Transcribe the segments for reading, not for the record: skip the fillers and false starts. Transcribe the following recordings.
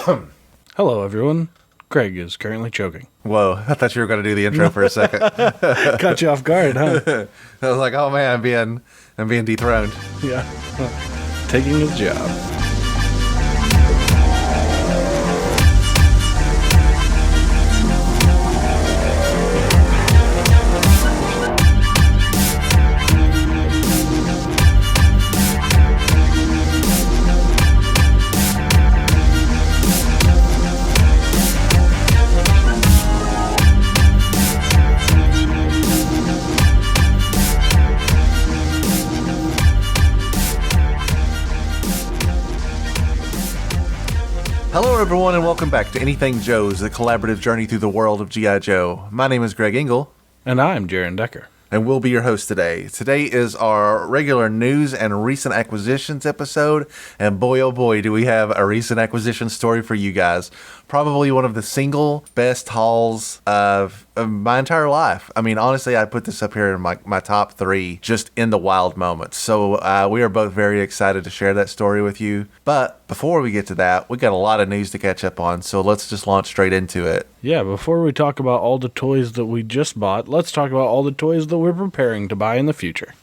Hello, everyone. Greg is currently choking. Whoa, I thought you were going to do the intro for a second. Caught you off guard, huh? I was like, oh man, I'm being dethroned. Yeah. Taking his job. Hello everyone and welcome back to Anything Joe's, the collaborative journey through the world of G.I. Joe. My name is Greg Engel. And I'm Jaren Decker. And we'll be your host today. Today is our regular news and recent acquisitions episode. And boy, oh boy, do we have a recent acquisition story for you guys. Probably one of the single best hauls of my entire life. I mean, honestly, I put this up here in my top three just in the wild moments. So we are both very excited to share that story with you. But before we get to that, we got a lot of news to catch up on. So let's just launch straight into it. Yeah, before we talk about all the toys that we just bought, let's talk about all the toys that we're preparing to buy in the future.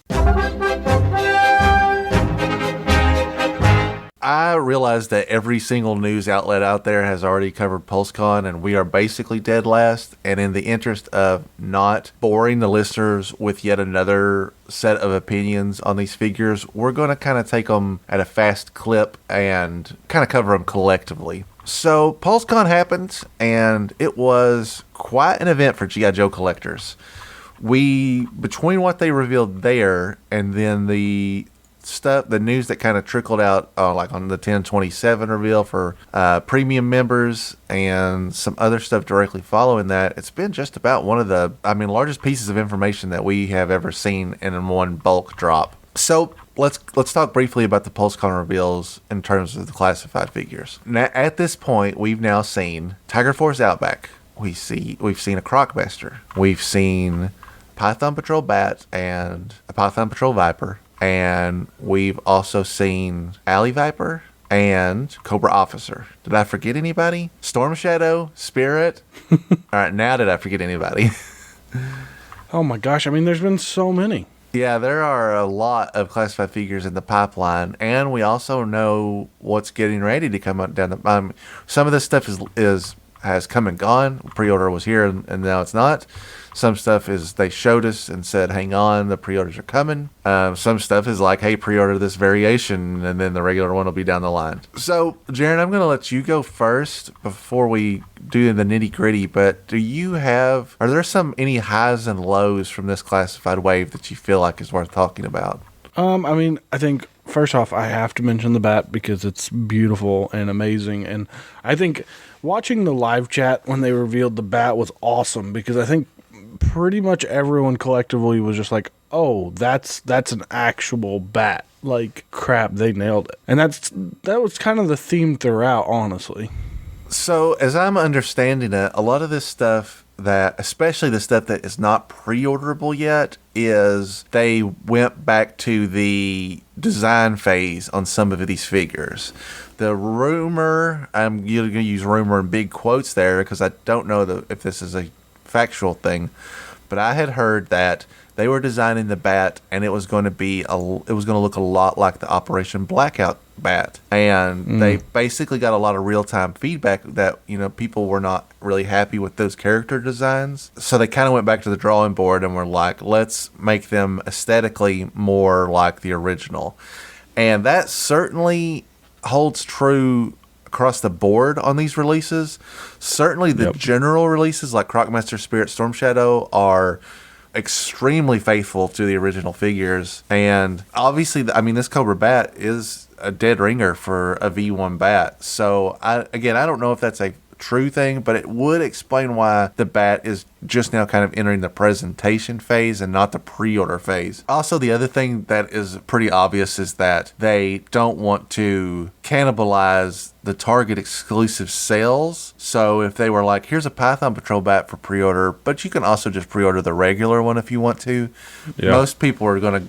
I realize that every single news outlet out there has already covered PulseCon, and we are basically dead last. And in the interest of not boring the listeners with yet another set of opinions on these figures, we're going to kind of take them at a fast clip and kind of cover them collectively. So PulseCon happened, and it was quite an event for G.I. Joe collectors. Between what they revealed there and then the news that kind of trickled out like on the 1027 reveal for premium members and some other stuff directly following that, it's been just about one of the largest pieces of information that we have ever seen in one bulk drop. So let's talk briefly about the PulseCon reveals in terms of the classified figures. Now, at this point, we've now seen Tiger Force Outback. We've seen a Crocmaster. We've seen Python Patrol Bat and a Python Patrol Viper. And we've also seen Alley Viper and Cobra Officer. Did I forget anybody? Storm Shadow, Spirit. All right, now did I forget anybody? Oh my gosh, there's been so many. Yeah, there are a lot of classified figures in the pipeline, and we also know what's getting ready to come up down the. Some of this stuff has come and gone. Pre-order was here, and now it's not. Some stuff is they showed us and said, hang on, the pre-orders are coming. Some stuff is like, hey, pre-order this variation, and then the regular one will be down the line. So, Jaren, I'm going to let you go first before we do the nitty-gritty, but are there any highs and lows from this classified wave that you feel like is worth talking about? I think, first off, I have to mention the bat because it's beautiful and amazing, and I think watching the live chat when they revealed the bat was awesome because I think pretty much everyone collectively was just like, oh, that's an actual bat. Like, crap, they nailed it. And that was kind of the theme throughout, honestly. So, as I'm understanding it, a lot of this stuff especially the stuff that is not pre-orderable yet, is they went back to the design phase on some of these figures. The rumor, I'm going to use rumor in big quotes there because I don't know if this is a factual thing, but I had heard that they were designing the bat and it was going to look a lot like the Operation Blackout bat, and they basically got a lot of real-time feedback that people were not really happy with those character designs, so they kind of went back to the drawing board and were like, let's make them aesthetically more like the original. And that certainly holds true across the board on these releases. Certainly the general releases like Crocmaster, Spirit, Storm Shadow are extremely faithful to the original figures. And obviously, this Cobra Bat is a dead ringer for a V1 bat. So, I don't know if that's a true thing, but it would explain why the bat is just now kind of entering the presentation phase and not the pre-order phase. Also, the other thing that is pretty obvious is that they don't want to cannibalize the Target exclusive sales. So if they were like, here's a Python Patrol bat for pre-order, but you can also just pre-order the regular one if you want to. Yeah. Most people are going to,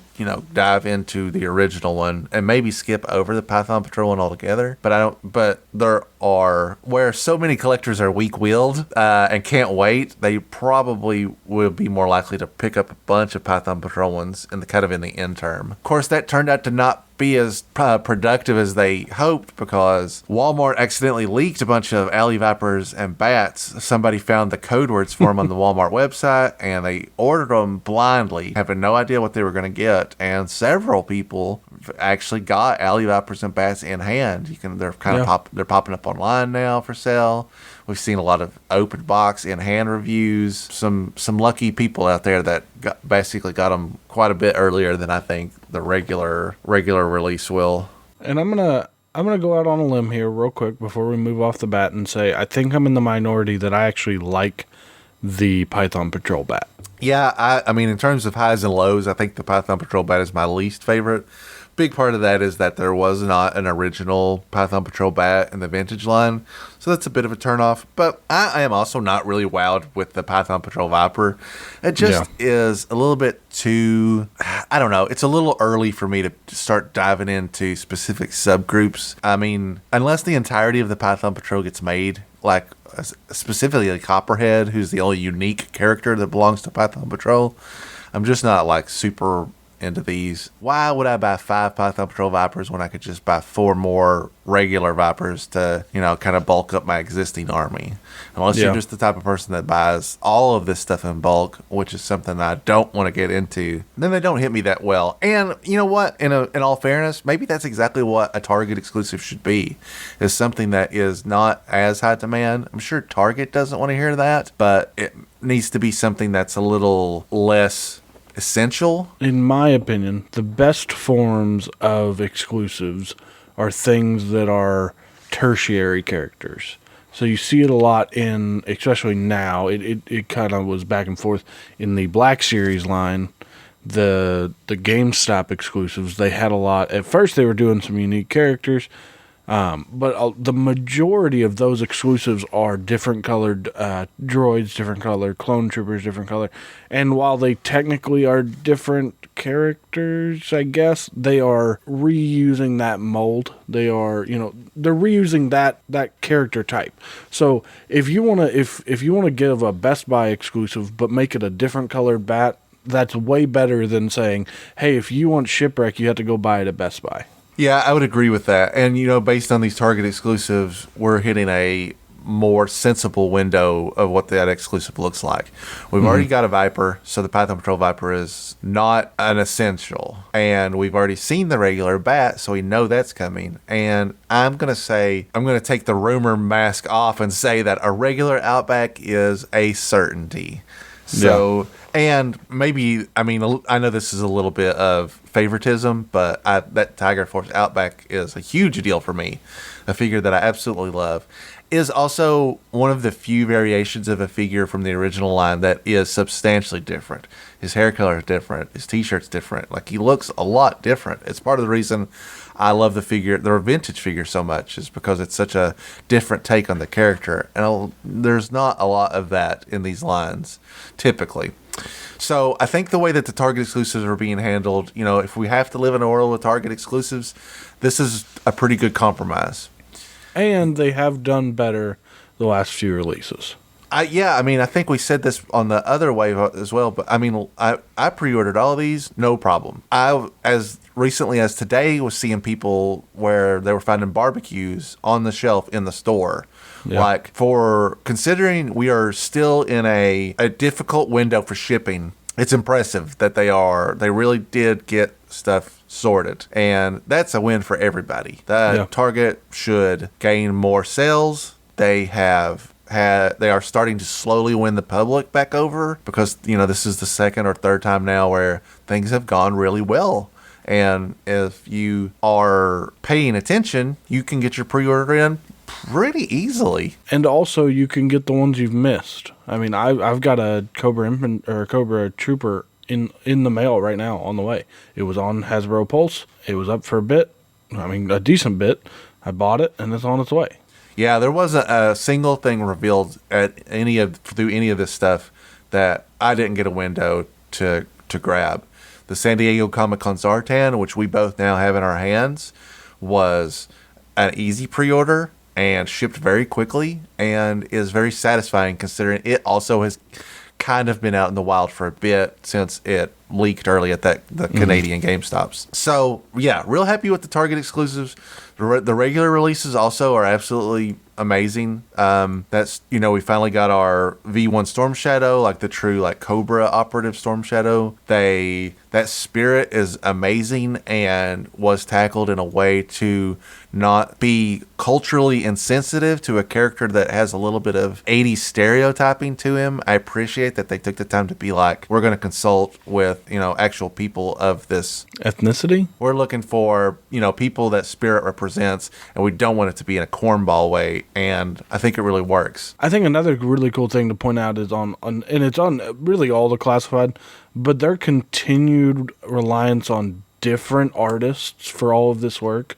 dive into the original one and maybe skip over the Python Patrol one altogether. But there are, where so many collectors are weak-willed and can't wait, they probably will be more likely to pick up a bunch of Python Patrol ones in the end term. Of course, that turned out to not be as productive as they hoped, because Walmart accidentally leaked a bunch of alley vipers and bats. Somebody found the code words for them on the Walmart website, and they ordered them blindly, having no idea what they were going to get. And several people actually got alley vipers and bats in hand. They're popping up online now for sale. We've seen a lot of open box in hand reviews. Some lucky people out there that basically got them quite a bit earlier than I think the regular release will. And I'm gonna go out on a limb here real quick before we move off the bat and say I think I'm in the minority that I actually like the Python Patrol bat. Yeah, I mean in terms of highs and lows, I think the Python Patrol bat is my least favorite. Big part of that is that there was not an original Python Patrol bat in the vintage line, so that's a bit of a turnoff. But I am also not really wowed with the Python Patrol Viper. It just is a little bit too, I don't know, it's a little early for me to start diving into specific subgroups. I mean, unless the entirety of the Python Patrol gets made, like specifically a Copperhead, who's the only unique character that belongs to Python Patrol, I'm just not like super into these. Why would I buy 5 Python Patrol Vipers when I could just buy 4 more regular Vipers to, kind of bulk up my existing army? Unless you're just the type of person that buys all of this stuff in bulk, which is something I don't want to get into, then they don't hit me that well. And you know what? In all fairness, maybe that's exactly what a Target exclusive should be, is something that is not as high demand. I'm sure Target doesn't want to hear that, but it needs to be something that's a little less essential. In my opinion, the best forms of exclusives are things that are tertiary characters. So you see it a lot in, especially now, it kind of was back and forth in the Black Series line, the GameStop exclusives. They had a lot. At first they were doing some unique characters, but the majority of those exclusives are different colored droids, different color, clone troopers, different color. And while they technically are different characters, I guess, they are reusing that mold. They are, they're reusing that character type. So if you want to give a Best Buy exclusive but make it a different colored bat, that's way better than saying, hey, if you want Shipwreck, you have to go buy it at Best Buy. Yeah, I would agree with that. And, based on these Target exclusives, we're hitting a more sensible window of what that exclusive looks like. We've already got a Viper, so the Python Patrol Viper is not an essential. And we've already seen the regular bat, so we know that's coming. And I'm going to take the rumor mask off and say that a regular Outback is a certainty. So... Yeah. And maybe, I know this is a little bit of favoritism, but that Tiger Force Outback is a huge deal for me. A figure that I absolutely love. Is also one of the few variations of a figure from the original line that is substantially different. His hair color is different. His t-shirt's different. Like, he looks a lot different. It's part of the reason I love the vintage figure so much, is because it's such a different take on the character. And there's not a lot of that in these lines, typically. So I think the way that the Target exclusives are being handled, if we have to live in a world with Target exclusives, this is a pretty good compromise. And they have done better the last few releases. I think we said this on the other wave as well, but I pre-ordered all of these, no problem. I, as recently as today, was seeing people where they were finding barbecues on the shelf in the store. Yeah. Like, for considering we are still in a difficult window for shipping, it's impressive that they really did get stuff sorted. And that's a win for everybody. Target should gain more sales. They are starting to slowly win the public back over, because, this is the second or third time now where things have gone really well. And if you are paying attention, you can get your pre-order in pretty easily. And also, you can get the ones you've missed. I mean, I've got a Cobra Trooper in the mail right now on the way. It was on Hasbro Pulse. It was up for a bit. I mean, a decent bit. I bought it, and it's on its way. Yeah, there wasn't a single thing revealed through any of this stuff that I didn't get a window to grab. The San Diego Comic-Con Zartan, which we both now have in our hands, was an easy pre-order and shipped very quickly and is very satisfying considering it also has kind of been out in the wild for a bit since it leaked early at the Canadian GameStops. So, yeah, real happy with the Target exclusives. The regular releases also are absolutely amazing. That's, we finally got our V1 Storm Shadow, like the true Cobra operative Storm Shadow. That spirit is amazing and was tackled in a way to not be culturally insensitive to a character that has a little bit of 80s stereotyping to him. I appreciate that they took the time to be like, we're going to consult with, actual people of this ethnicity. We're looking for, people that spirit represents, and we don't want it to be in a cornball way. And I think it really works. I think another really cool thing to point out is on and it's on really all the classified, but their continued reliance on different artists for all of this work.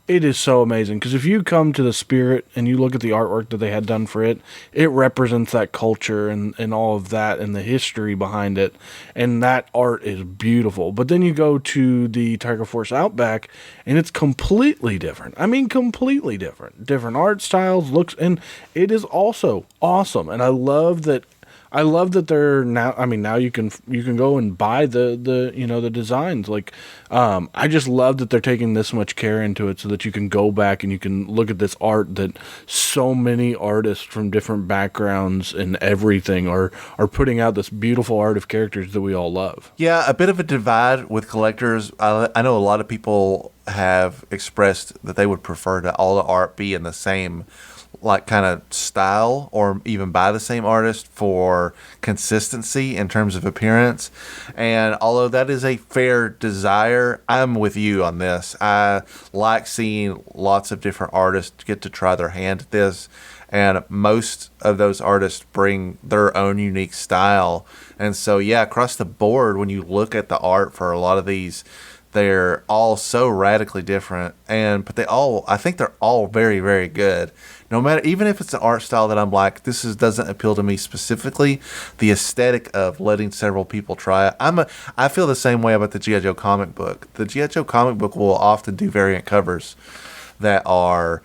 It is so amazing because if you come to the Spirit and you look at the artwork that they had done for it, it represents that culture and all of that and the history behind it. And that art is beautiful. But then you go to the Tiger Force Outback and it's completely different. I mean, completely different. Different art styles, looks, and it is also awesome. And I love that they're now. I mean, now you can go and buy the designs. I just love that they're taking this much care into it, so that you can go back and you can look at this art that so many artists from different backgrounds and everything are putting out this beautiful art of characters that we all love. Yeah, a bit of a divide with collectors. I know a lot of people have expressed that they would prefer to all the art be in the same kind of style or even by the same artist for consistency in terms of appearance. And although that is a fair desire, I'm with you on this. I like seeing lots of different artists get to try their hand at this. And most of those artists bring their own unique style. And so, yeah, across the board, when you look at the art for a lot of these, they're all so radically different. But I think they're all very, very good. No matter, even if it's an art style that I'm like, doesn't appeal to me specifically, the aesthetic of letting several people try it. I feel the same way about the GIJOE comic book. The GIJOE comic book will often do variant covers that are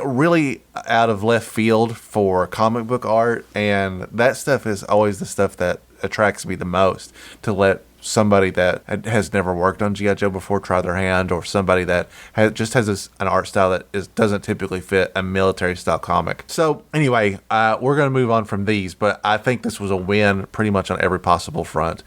really out of left field for comic book art, and that stuff is always the stuff that attracts me the most, to let somebody that has never worked on G.I. Joe before try their hand, or somebody that has an art style that doesn't typically fit a military style comic. So anyway, we're going to move on from these, but I think this was a win pretty much on every possible front,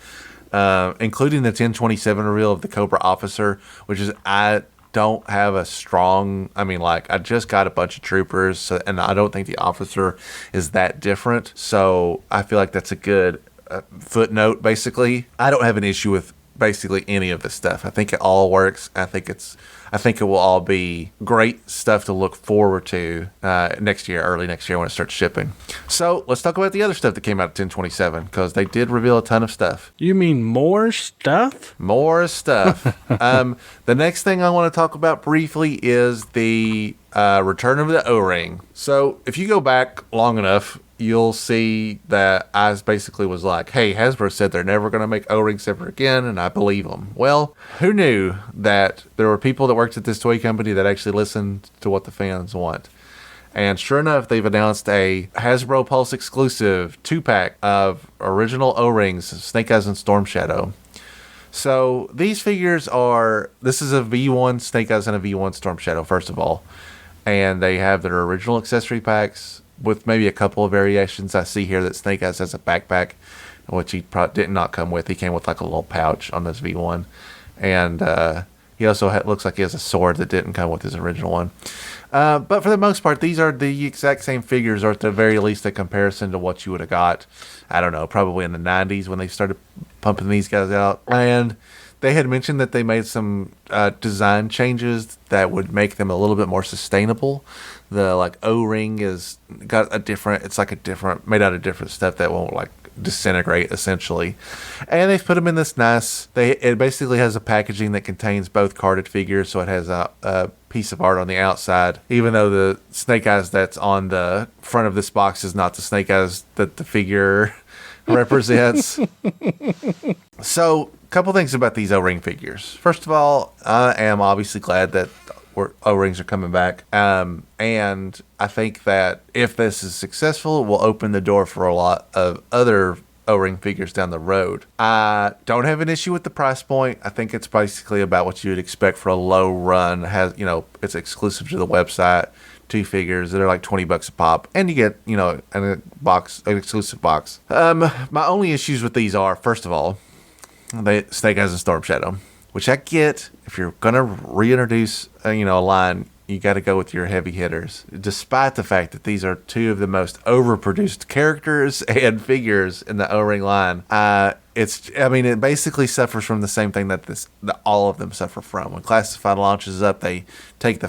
including the 1027 reveal of the Cobra officer, which is, I don't have a strong, I just got a bunch of troopers, and I don't think the officer is that different. So I feel like that's a good footnote. Basically, I don't have an issue with basically any of this stuff. I think it all works. I think it will all be great stuff to look forward to next year, early next year when it starts shipping. So let's talk about the other stuff that came out at 1027, because they did reveal a ton of stuff. You mean more stuff? More stuff. The next thing I want to talk about briefly is the return of the O-ring. So if you go back long enough, you'll see that I basically was like, hey, Hasbro said they're never going to make O-rings ever again, and I believe them. Well, who knew that there were people that worked at this toy company that actually listened to what the fans want? And sure enough, they've announced a Hasbro Pulse exclusive 2-pack of original O-rings, Snake Eyes and Storm Shadow. So these figures this is a V1 Snake Eyes and a V1 Storm Shadow, first of all. And they have their original accessory packs, with maybe a couple of variations. I see here that Snake Eyes has a backpack, which he did not come with. He came with like a little pouch on this V1. And he also looks like he has a sword that didn't come with his original one. But for the most part, these are the exact same figures, or at the very least a comparison to what you would have got, I don't know, probably in the 90s when they started pumping these guys out. And they had mentioned that they made some design changes that would make them a little bit more sustainable The like O-ring is got a different. It's like a different made out of different stuff that won't like disintegrate essentially. And they've put them in this nice. It basically has a packaging that contains both carded figures, so it has a piece of art on the outside, even though the snake eyes that's on the front of this box is not the snake eyes that the figure represents. So, a couple things about these O-ring figures. First of all, I am obviously glad that O-rings are coming back. And I think that if this is successful, it will open the door for a lot of other O-ring figures down the road. I don't have an issue with the price point. I think it's basically about what you would expect for a low run. It's exclusive to the website. 2 figures that are like $20 a pop, and you get an exclusive box. My only issues with these are, first of all, the Snake Eyes and Storm Shadow, which I get. If you're gonna reintroduce a line, you got to go with your heavy hitters, despite the fact that these are 2 of the most overproduced characters and figures in the O-ring line. It basically suffers from the same thing that all of them suffer from. When Classified launches up, they take the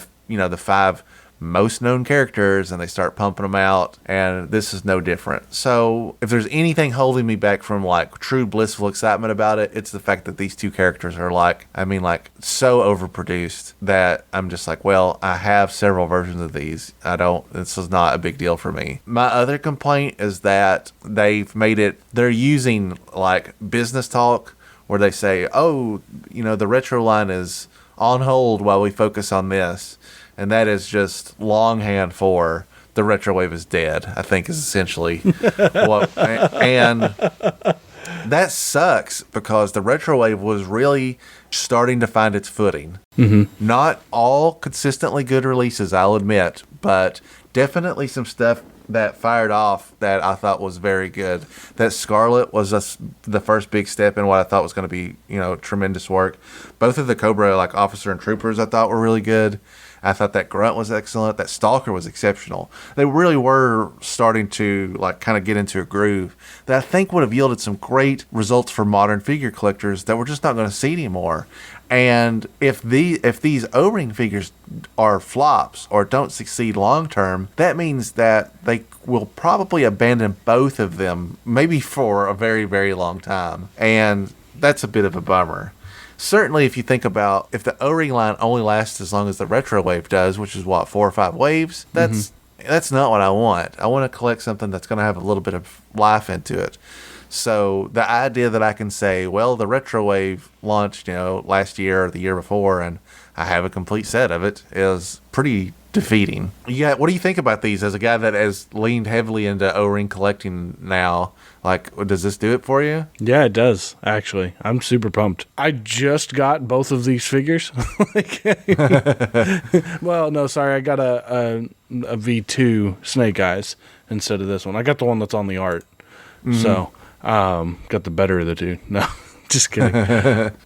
5 most known characters and they start pumping them out, and this is no different. So if there's anything holding me back from like true blissful excitement about it, it's the fact that these 2 characters are so overproduced that I'm just like, well, I have several versions of these. This is not a big deal for me. My other complaint is that they're using like business talk where they say, oh, the retro line is on hold while we focus on this. And that is just longhand for the retro wave is dead, I think is essentially what. And that sucks because the retro wave was really starting to find its footing. Mm-hmm. Not all consistently good releases, I'll admit, but definitely some stuff that fired off that I thought was very good. That Scarlet was the first big step in what I thought was going to be, tremendous work. Both of the Cobra, like Officer and Troopers, I thought were really good. I thought that Grunt was excellent. That Stalker was exceptional. They really were starting to like kind of get into a groove that I think would have yielded some great results for modern figure collectors that we're just not going to see anymore. And if these O-ring figures are flops or don't succeed long term, that means that they will probably abandon both of them, maybe for a very, very long time. And that's a bit of a bummer. Certainly, if you think about if the O-ring line only lasts as long as the retro wave does, which is 4 or 5 waves, that's not what I want. I want to collect something that's going to have a little bit of life into it. So the idea that I can say, well, the retro wave launched, last year or the year before, and I have a complete set of it is pretty defeating. Yeah, what do you think about these as a guy that has leaned heavily into O-ring collecting now? Like, does this do it for you? Yeah, it does, actually. I'm super pumped. I just got both of these figures. Well, no, sorry. I got a V2 Snake Eyes instead of this one. I got the one that's on the art. Mm-hmm. So, got the better of the 2. No, just kidding.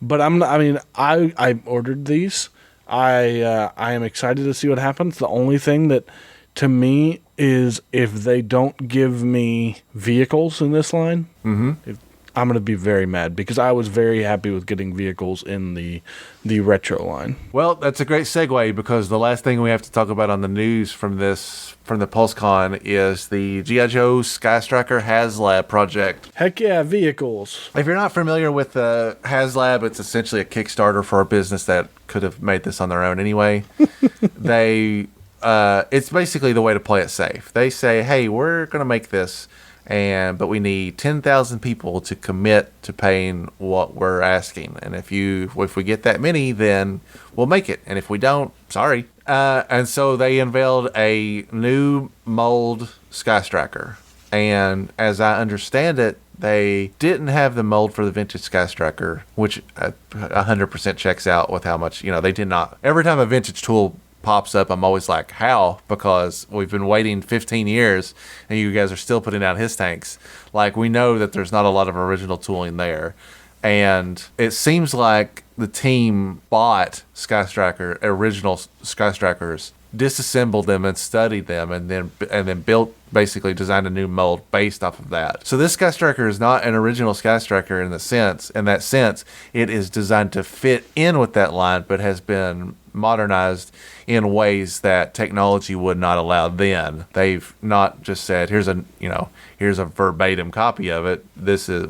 But I ordered these. I am excited to see what happens. The only thing that, to me, is if they don't give me vehicles in this line, I'm going to be very mad because I was very happy with getting vehicles in the retro line. Well, that's a great segue because the last thing we have to talk about on the news from the PulseCon is the GIJOE Sky Striker HasLab project. Heck yeah, vehicles. If you're not familiar with the HasLab, it's essentially a Kickstarter for a business that could have made this on their own anyway. It's basically the way to play it safe. They say, hey, we're going to make this, but we need 10,000 people to commit to paying what we're asking. And if we get that many, then we'll make it. And if we don't, sorry. And so they unveiled a new mold Sky Striker. And as I understand it, they didn't have the mold for the vintage Sky Striker, which 100% checks out with how much, they did not. Every time a vintage tool pops up, I'm always like, how? Because we've been waiting 15 years and you guys are still putting out his tanks. Like, we know that there's not a lot of original tooling there. And it seems like the team bought original Sky Strikers, disassembled them and studied them, and then built basically designed a new mold based off of that. So this Sky Striker is not an original Sky Striker in that sense. It is designed to fit in with that line, but has been modernized in ways that technology would not allow then. They've not just said, here's a verbatim copy of it.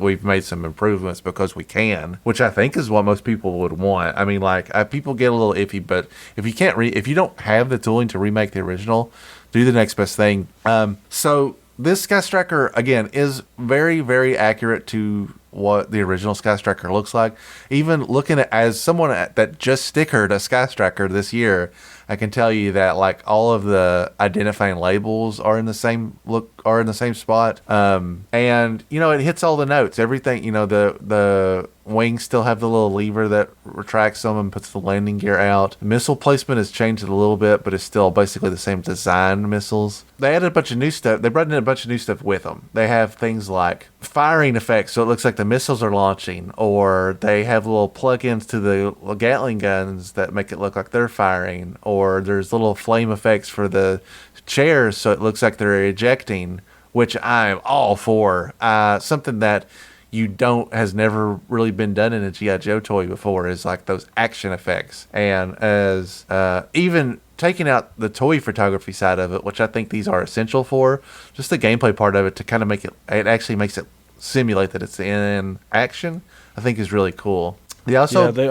We've made some improvements because we can, which I think is what most people would want. I mean, like, people get a little iffy, but if you don't have the tooling to remake the original, do the next best thing. So this Sky Striker, again, is very, very accurate to what the original Sky Striker looks like. Even looking at, as someone that just stickered a Sky Striker this year, I can tell you that like all of the identifying labels are in the same spot. And it hits all the notes. Everything, the wings still have the little lever that retracts them and puts the landing gear out. Missile placement has changed a little bit, but it's still basically the same design missiles. They added a bunch of new stuff. They brought in a bunch of new stuff with them. They have things like firing effects, so it looks like the missiles are launching, or they have little plug-ins to the Gatling guns that make it look like they're firing, or there's little flame effects for the chairs, so it looks like they're ejecting, which I'm all for. Something that has never really been done in a G.I. Joe toy before is like those action effects. And as even taking out the toy photography side of it, which I think these are essential for, just the gameplay part of it to kind of it actually makes it simulate that it's in action, I think is really cool. They also they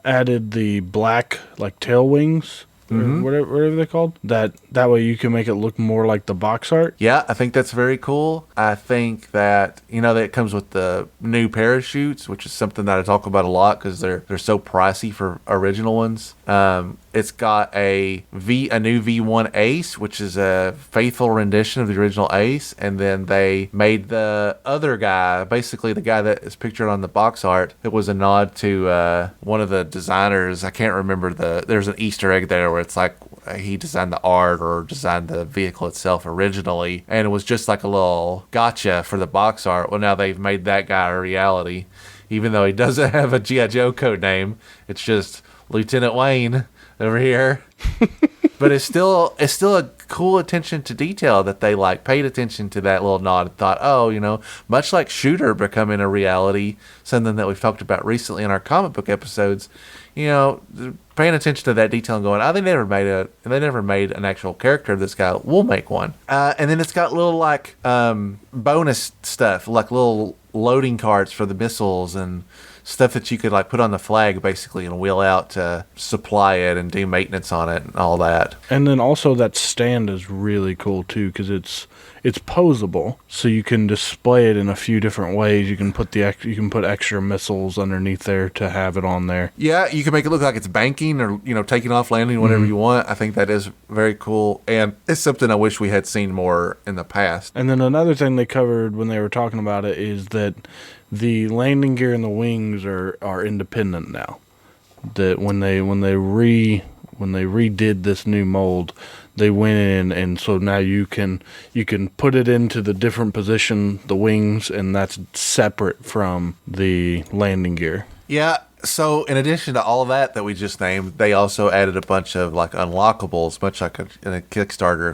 added the black like tail wings. Mm-hmm. Whatever they're called. That way you can make it look more like the box art. Yeah, I think that's very cool. I think that that it comes with the new parachutes, which is something that I talk about a lot because they're so pricey for original ones. It's got a new V1 Ace, which is a faithful rendition of the original Ace, and then they made the other guy, basically the guy that is pictured on the box art. It was a nod to one of the designers. I can't remember there's an Easter egg there where it's like he designed the art or designed the vehicle itself originally, and it was just like a little gotcha for the box art. Well, now they've made that guy a reality, even though he doesn't have a G.I. Joe code name. It's just Lieutenant Wayne over here. But it's still a cool attention to detail that they like paid attention to that little nod and thought, much like Shooter becoming a reality, something that we've talked about recently in our comic book episodes, paying attention to that detail and going, they never made an actual character of this guy. We'll make one. And then it's got little like bonus stuff, like little loading carts for the missiles and stuff that you could like put on the flag basically and wheel out to supply it and do maintenance on it and all that. And then also that stand is really cool too because it's posable, so you can display it in a few different ways. You can put extra missiles underneath there to have it on there. Yeah, you can make it look like it's banking or taking off, landing, whatever you want. I think that is very cool, and it's something I wish we had seen more in the past. And then another thing they covered when they were talking about it is that the landing gear and the wings are independent now. That when they redid this new mold, they went in, and so now you can put it into the different position, the wings, and that's separate from the landing gear. Yeah. So in addition to all of that we just named, they also added a bunch of like unlockables, much like in a Kickstarter.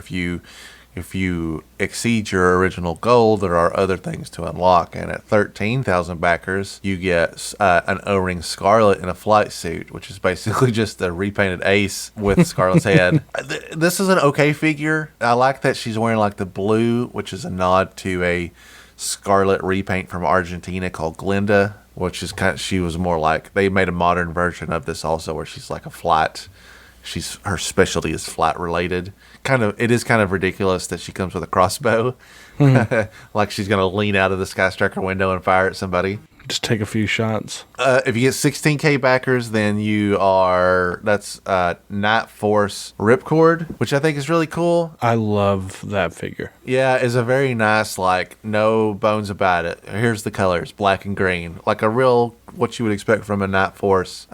If you exceed your original goal, there are other things to unlock. And at 13,000 backers, you get an O-ring Scarlet in a flight suit, which is basically just a repainted Ace with Scarlet's head. This is an okay figure. I like that she's wearing like the blue, which is a nod to a Scarlet repaint from Argentina called Glinda, which is she was more like, they made a modern version of this also where she's like a flight. Her specialty is flight related. It is kind of ridiculous that she comes with a crossbow, like she's gonna lean out of the Sky Striker window and fire at somebody. Just take a few shots. If you get 16K backers, then that's Night Force Ripcord, which I think is really cool. I love that figure. Yeah, it's a very nice, like, no bones about it. Here's the colors, black and green, like a real what you would expect from a Night Force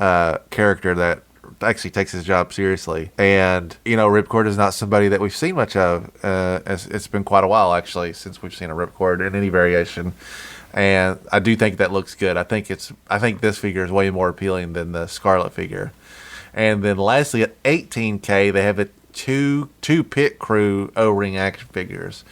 character that actually takes his job seriously. And Ripcord is not somebody that we've seen much of. It's been quite a while actually since we've seen a Ripcord in any variation, and I do think that looks good. I think this figure is way more appealing than the Scarlet figure. And then lastly, at 18K, they have two pit crew O-ring action figures.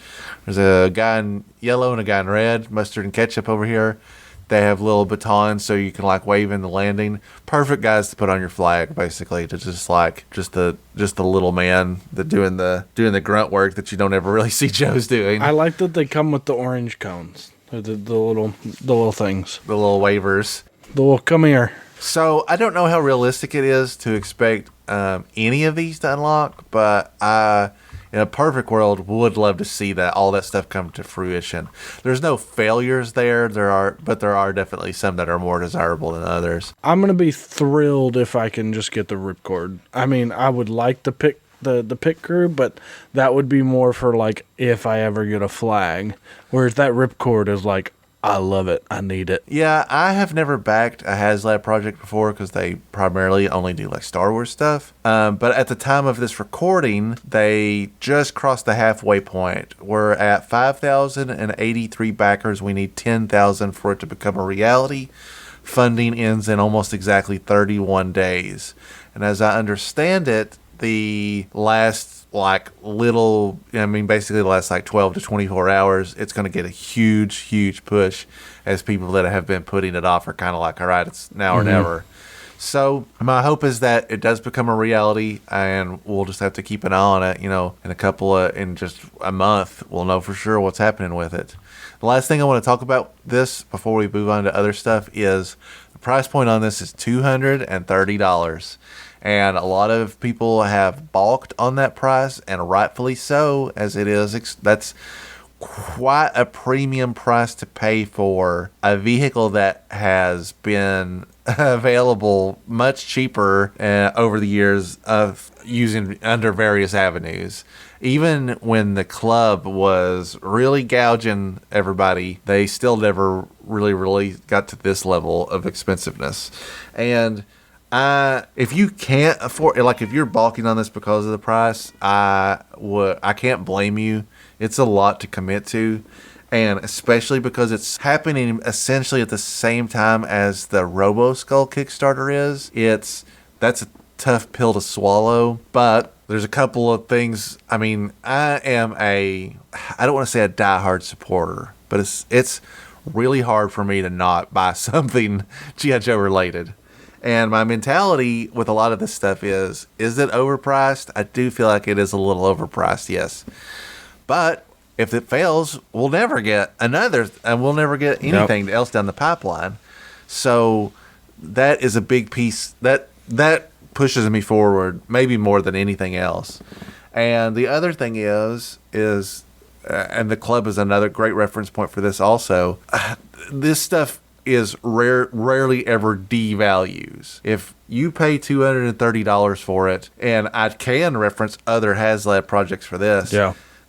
There's a guy in yellow and a guy in red, mustard and ketchup over here. They have little batons so you can like wave in the landing. Perfect guys to put on your flag, basically, to just the little man that doing the grunt work that you don't ever really see Joe's doing. I like that they come with the orange cones, the little things, The little wavers. the little come here. So I don't know how realistic it is to expect any of these to unlock, but I, in a perfect world, would love to see that all that stuff come to fruition. There's no failures there. But there are definitely some that are more desirable than others. I'm gonna be thrilled if I can just get the ripcord. I mean, I would like to pick the pit crew, but that would be more for like if I ever get a flag. Whereas that ripcord is like, I love it. I need it. Yeah, I have never backed a HasLab project before because they primarily only do like Star Wars stuff. But at the time of this recording, they just crossed the halfway point. We're at 5,083 backers. We need 10,000 for it to become a reality. Funding ends in almost exactly 31 days. And as I understand it, the last basically the last like 12 to 24 hours, it's going to get a huge push as people that have been putting it off are kind of like, all right, it's now or never. So my hope is that it does become a reality, and we'll just have to keep an eye on it. In just a month, we'll know for sure what's happening with it. The last thing I want to talk about this before we move on to other stuff is the price point on this is $230. And a lot of people have balked on that price, and rightfully so, as it is. That's quite a premium price to pay for a vehicle that has been available much cheaper over the years of using under various avenues. Even when the club was really gouging everybody, they still never really got to this level of expensiveness. And if you can't afford, like if you're balking on this because of the price, I can't blame you. It's a lot to commit to, and especially because it's happening essentially at the same time as the Robo Skull Kickstarter is. That's a tough pill to swallow, but there's a couple of things. I mean, I don't want to say a diehard supporter, but it's really hard for me to not buy something G.I. Joe related. And my mentality with a lot of this stuff is it overpriced? I do feel like it is a little overpriced, yes. But if it fails, we'll never get another, and we'll never get anything else down the pipeline. So that is a big piece that pushes me forward, maybe more than anything else. And the other thing is, and the club is another great reference point for this also, this stuff is rarely ever devalues. If you pay $230 for it, and I can reference other HasLab projects for this,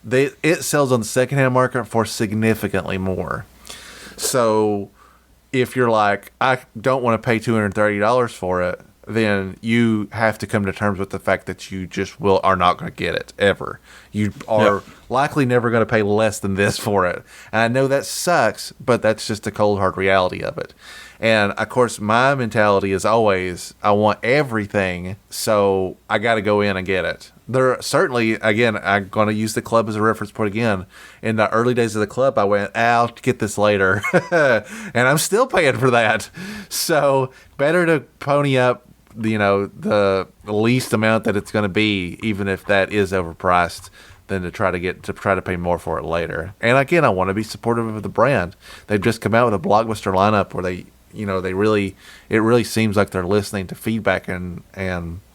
it sells on the secondhand market for significantly more. So if you're like, I don't want to pay $230 for it, then you have to come to terms with the fact that you just are not going to get it ever. You are likely never going to pay less than this for it. And I know that sucks, but that's just the cold hard reality of it. And of course, my mentality is always, I want everything, so I got to go in and get it. There certainly, again, I'm going to use the club as a reference point again. In the early days of the club, I went, I'll get this later. And I'm still paying for that. So better to pony up, the least amount that it's going to be, even if that is overpriced, than to try to pay more for it later. And again, I want to be supportive of the brand. They've just come out with a blockbuster lineup where it really seems like they're listening to feedback and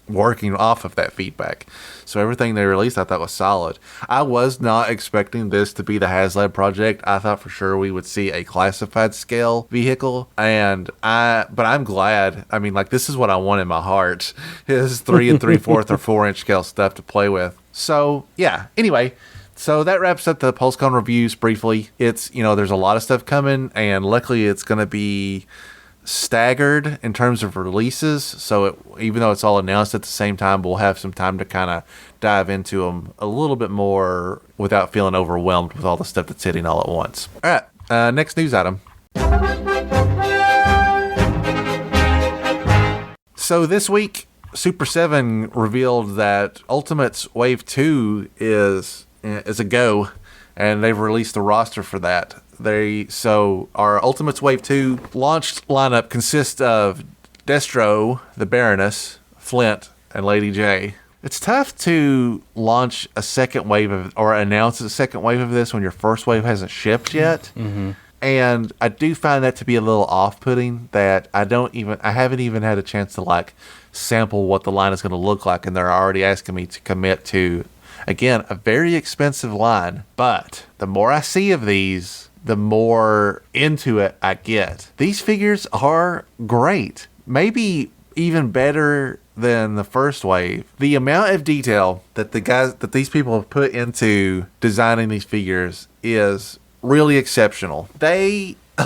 working off of that feedback. So everything they released I thought was solid. I was not expecting this to be the HasLab project. I thought for sure we would see a classified scale vehicle, but I'm glad. I mean, like, this is what I want in my heart, is 3 3/4 or 4-inch scale stuff to play with. So yeah, anyway, so that wraps up the PulseCon reviews briefly. It's, there's a lot of stuff coming, and luckily it's going to be staggered in terms of releases, so even though it's all announced at the same time, we'll have some time to kind of dive into them a little bit more without feeling overwhelmed with all the stuff that's hitting all at once. All right, next news item. So this week Super 7 revealed that Ultimates Wave 2 is a go, and they've released the roster for that. So our Ultimates Wave 2 launched lineup consists of Destro, the Baroness, Flint, and Lady J. It's tough to launch a second wave or announce a second wave of this when your first wave hasn't shipped yet. Mm-hmm. And I do find that to be a little off-putting, that I haven't even had a chance to like sample what the line is going to look like, and they're already asking me to commit to, again, a very expensive line. But the more I see of these, the more into it I get. These figures are great. Maybe even better than the first wave. The amount of detail that these people have put into designing these figures is really exceptional.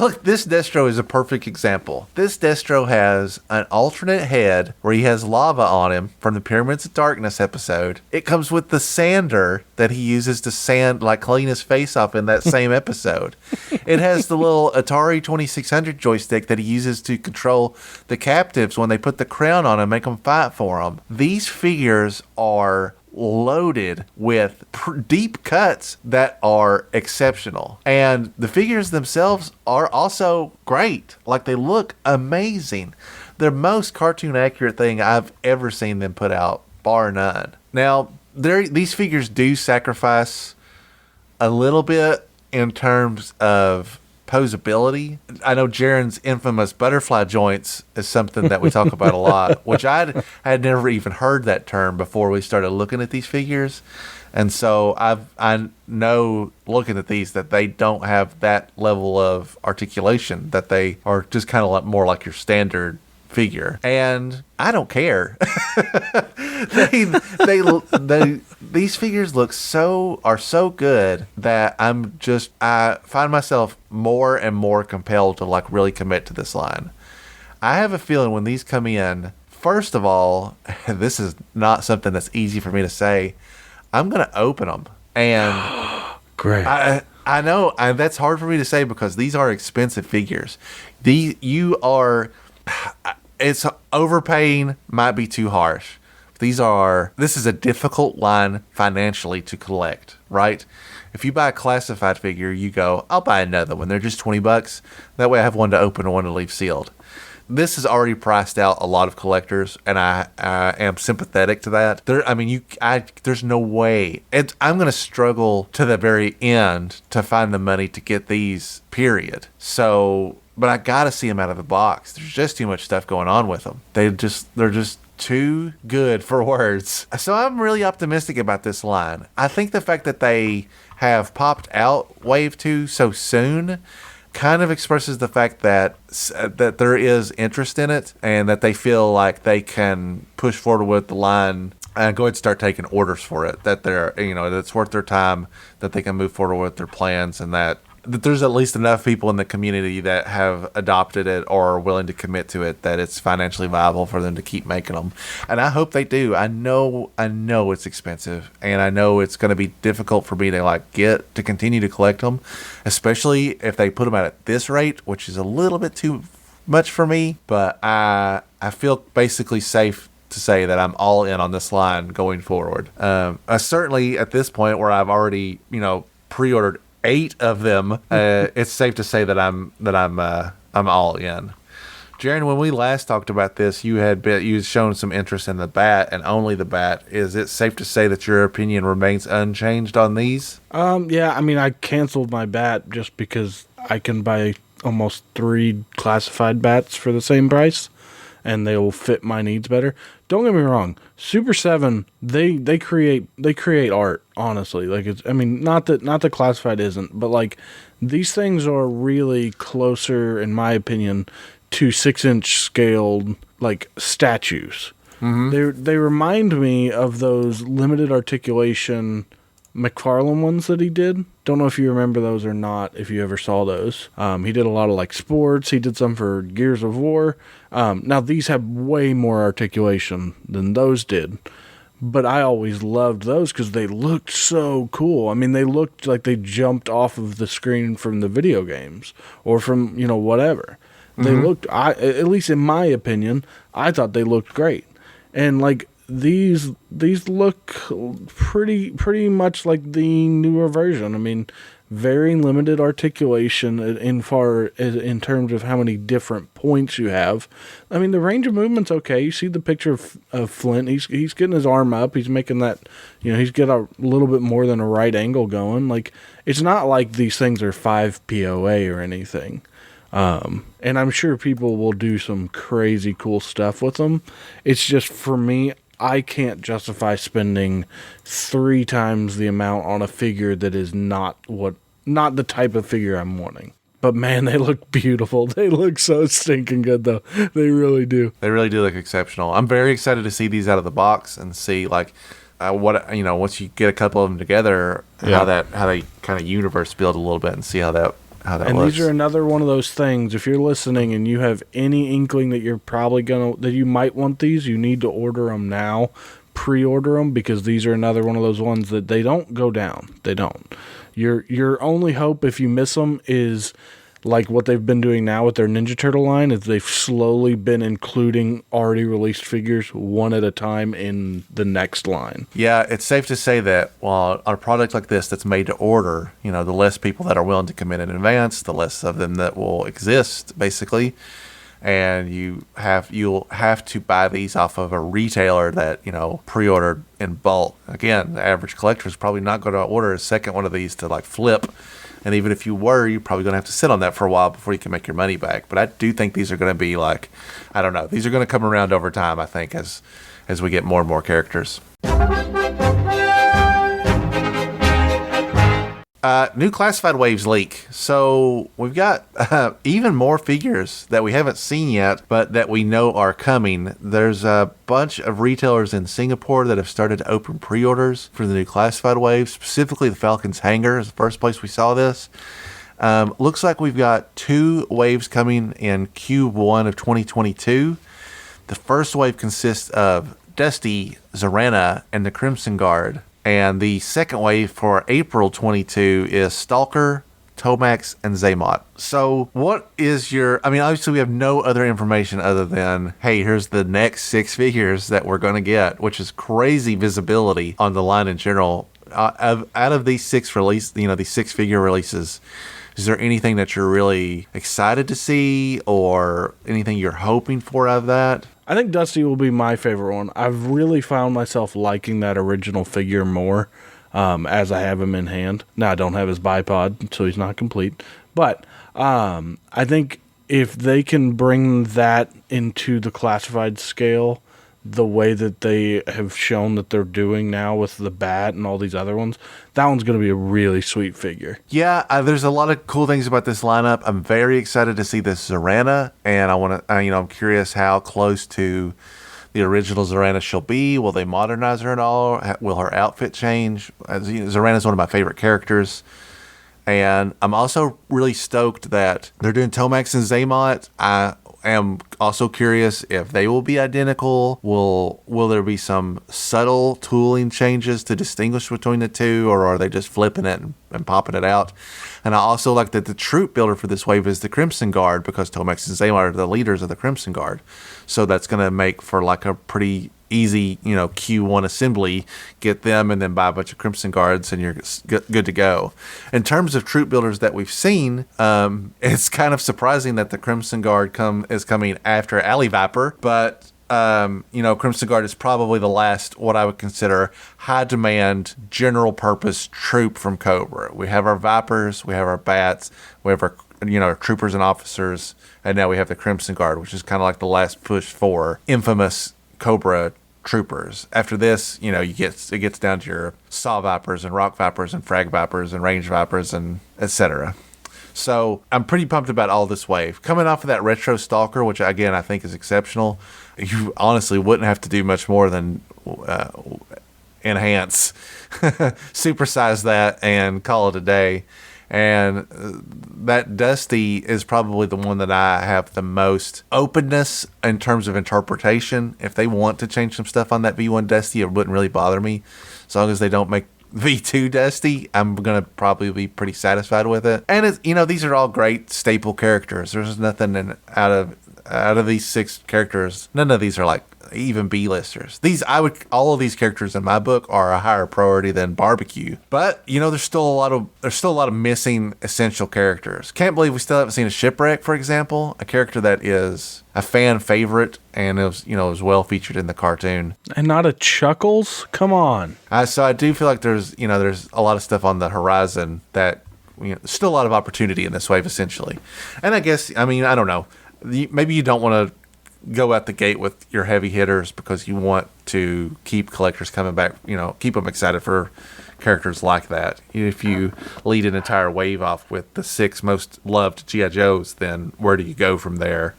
Look, this Destro is a perfect example. This Destro has an alternate head where he has lava on him from the Pyramids of Darkness episode. It comes with the sander that he uses to clean his face off in that same episode. It has the little Atari 2600 joystick that he uses to control the captives when they put the crown on and make them fight for him. These figures are loaded with deep cuts that are exceptional, and the figures themselves are also great. Like, they look amazing. They're the most cartoon accurate thing I've ever seen them put out, bar none. Now, these figures do sacrifice a little bit in terms of posability. I know Jaren's infamous butterfly joints is something that we talk about a lot, which I had never even heard that term before we started looking at these figures. And so I know, looking at these, that they don't have that level of articulation, that they are just kind of more like your standard figure, and I don't care. These figures are so good that I find myself more and more compelled to like really commit to this line. I have a feeling when these come in, first of all, this is not something that's easy for me to say, I'm gonna open them, and great. I know, and that's hard for me to say because these are expensive figures. It's overpaying might be too harsh. This is a difficult line financially to collect, right? If you buy a classified figure, you go, I'll buy another one. They're just $20. That way I have one to open and one to leave sealed. This has already priced out a lot of collectors, and I am sympathetic to that. There's no way. I'm going to struggle to the very end to find the money to get these, period. So, but I got to see them out of the box. There's just too much stuff going on with them. They're just too good for words. So I'm really optimistic about this line. I think the fact that they have popped out Wave 2 so soon kind of expresses the fact that there is interest in it, and that they feel like they can push forward with the line and go ahead and start taking orders for it, that that it's worth their time, that they can move forward with their plans, and that there's at least enough people in the community that have adopted it or are willing to commit to it, that it's financially viable for them to keep making them. And I hope they do. I know it's expensive, and I know it's going to be difficult for me to continue to collect them, especially if they put them out at this rate, which is a little bit too much for me. But I feel basically safe to say that I'm all in on this line going forward. Certainly at this point where I've already, pre-ordered 8 of them, it's safe to say that I'm all in. Jaren, when we last talked about this, you had shown some interest in the bat and only the bat. Is it safe to say that your opinion remains unchanged on these? Yeah, I canceled my bat just because I can buy almost 3 classified bats for the same price, and they will fit my needs better. Don't get me wrong, Super 7, they create art, honestly. Not that classified isn't, but these things are really closer, in my opinion, to 6-inch scaled statues. Mm-hmm. They remind me of those limited articulation McFarlane ones that he did. Don't know if you remember those or not, if you ever saw those. He did a lot of sports. He did some for Gears of War. Now these have way more articulation than those did, but I always loved those because they looked so cool. They looked like they jumped off of the screen from the video games or from whatever. Mm-hmm. They looked, at least in my opinion, I thought they looked great. And like these look pretty much like the newer version. I mean, very limited articulation in terms of how many different points you have. I mean, the range of movement's okay. You see the picture of Flint. He's getting his arm up. He's making that, he's got a little bit more than a right angle going. Like, it's not like these things are 5 POA or anything. And I'm sure people will do some crazy cool stuff with them. It's just, for me, I can't justify spending 3 times the amount on a figure that is not the type of figure I'm wanting. But man, they look beautiful. They look so stinking good, though. They really do. They really do look exceptional. I'm very excited to see these out of the box and see like once you get a couple of them together, how they kind of universe build a little bit and see how that and looks. These are another one of those things. If you're listening and you have any inkling that you're probably that you might want these, you need to order them now. Pre-order them, because these are another one of those ones that they don't go down. They don't. Your only hope if you miss them is like what they've been doing now with their Ninja Turtle line, is they've slowly been including already released figures one at a time in the next line. Yeah, it's safe to say that while a product like this that's made to order, the less people that are willing to commit in advance, the less of them that will exist, basically. And you'll have to buy these off of a retailer that, pre-ordered in bulk. Again, the average collector is probably not going to order a second one of these to like flip. And even if you were, you're probably going to have to sit on that for a while before you can make your money back. But I do think these are going to be like, I don't know, these are going to come around over time, I think, as we get more and more characters. New classified waves leak. So we've got even more figures that we haven't seen yet, but that we know are coming. There's a bunch of retailers in Singapore that have started to open pre-orders for the new classified waves. Specifically, the Falcon's Hangar is the first place we saw this. Looks like we've got 2 waves coming in Q1 of 2022. The first wave consists of Dusty, Zartan, and the Crimson Guard. And the second wave for April 22 is Stalker, Tomax, and Zaymot. So what is obviously we have no other information other than, hey, here's the next 6 figures that we're going to get, which is crazy visibility on the line in general. Out of these 6 these 6 figure releases, is there anything that you're really excited to see or anything you're hoping for out of that? I think Dusty will be my favorite one. I've really found myself liking that original figure more as I have him in hand. Now, I don't have his bipod, so he's not complete. But I think if they can bring that into the classified scale the way that they have shown that they're doing now with the Bat and all these other ones, that one's going to be a really sweet figure. Yeah, there's a lot of cool things about this lineup. I'm very excited to see this Zartan, and I'm curious how close to the original Zartan she'll be. Will they modernize her at all? Will her outfit change? Zartan is one of my favorite characters. And I'm also really stoked that they're doing Tomax and Zaymot. I am also curious if they will be identical. Will there be some subtle tooling changes to distinguish between the two, or are they just flipping it and popping it out? And I also like that the troop builder for this wave is the Crimson Guard, because Tomax and Zaymot are the leaders of the Crimson Guard. So that's going to make for like a pretty easy, Q1 assembly. Get them and then buy a bunch of Crimson Guards and you're good to go. In terms of troop builders that we've seen, it's kind of surprising that the Crimson Guard is coming after Alley Viper, but Crimson Guard is probably the last, what I would consider high demand general purpose troop from Cobra. We have our Vipers, we have our Bats, we have our troopers and officers, and now we have the Crimson Guard, which is kind of like the last push for infamous Cobra troopers. After this, it gets down to your Saw Vipers and Rock Vipers and Frag Vipers and Range Vipers and etc. So I'm pretty pumped about all this wave. Coming off of that Retro Stalker, which again I think is exceptional, you honestly wouldn't have to do much more than enhance, supersize that, and call it a day. And that Dusty is probably the one that I have the most openness in terms of interpretation. If they want to change some stuff on that V1 Dusty, it wouldn't really bother me. As long as they don't make V2 Dusty, I'm going to probably be pretty satisfied with it. And these are all great staple characters. There's nothing out out of these 6 characters, none of these are like even B-listers. All of these characters in my book are a higher priority than Barbecue. But there's still a lot of missing essential characters. Can't believe we still haven't seen a Shipwreck, for example, a character that is a fan favorite and was well featured in the cartoon. And not a Chuckles? Come on. So I do feel like there's a lot of stuff on the horizon that still a lot of opportunity in this wave, essentially. And I guess, I don't know. Maybe you don't want to go out the gate with your heavy hitters because you want to keep collectors coming back, keep them excited for characters like that. If you lead an entire wave off with the 6 most loved G.I. Joes, then where do you go from there?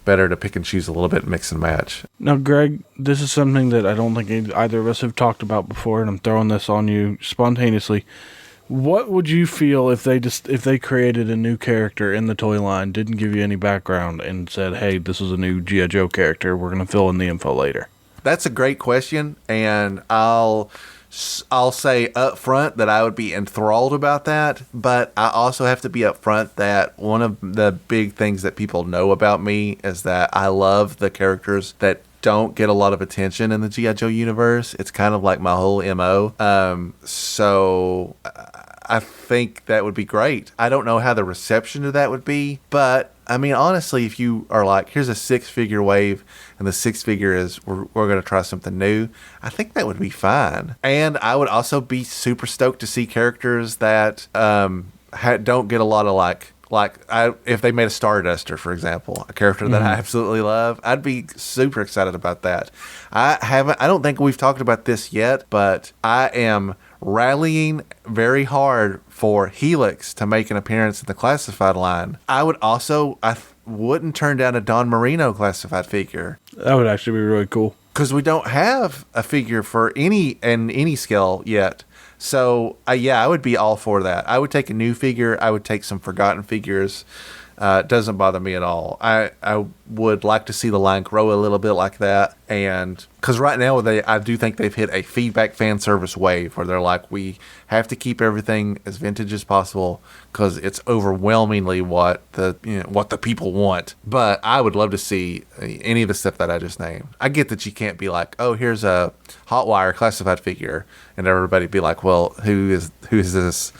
Better to pick and choose a little bit and mix and match. Now, Greg, this is something that I don't think either of us have talked about before, and I'm throwing this on you spontaneously. What would you feel if they created a new character in the toy line, didn't give you any background, and said, "Hey, this is a new G.I. Joe character. We're going to fill in the info later"? That's a great question, and I'll say up front that I would be enthralled about that, but I also have to be up front that one of the big things that people know about me is that I love the characters that don't get a lot of attention in the G.I. Joe universe. It's kind of like my whole MO. So I think that would be great. I don't know how the reception to that would be, but honestly, if you are like, here's a 6-figure wave, and the 6-figure is we're going to try something new, I think that would be fine. And I would also be super stoked to see characters that don't get a lot of if they made a Starduster, for example, a character that I absolutely love, I'd be super excited about that. I don't think we've talked about this yet, but I am rallying very hard for Helix to make an appearance in the classified line. I wouldn't turn down a Don Marino classified figure. That would actually be really cool. Because we don't have a figure for any scale yet. So, I would be all for that. I would take a new figure. I would take some forgotten figures. It doesn't bother me at all. I would like to see the line grow a little bit like that. And because right now I do think they've hit a feedback fan service wave where they're like, we have to keep everything as vintage as possible because it's overwhelmingly what the people want. But I would love to see any of the stuff that I just named. I get that you can't be like, oh, here's a Hotwire classified figure, and everybody be like, well, who is this?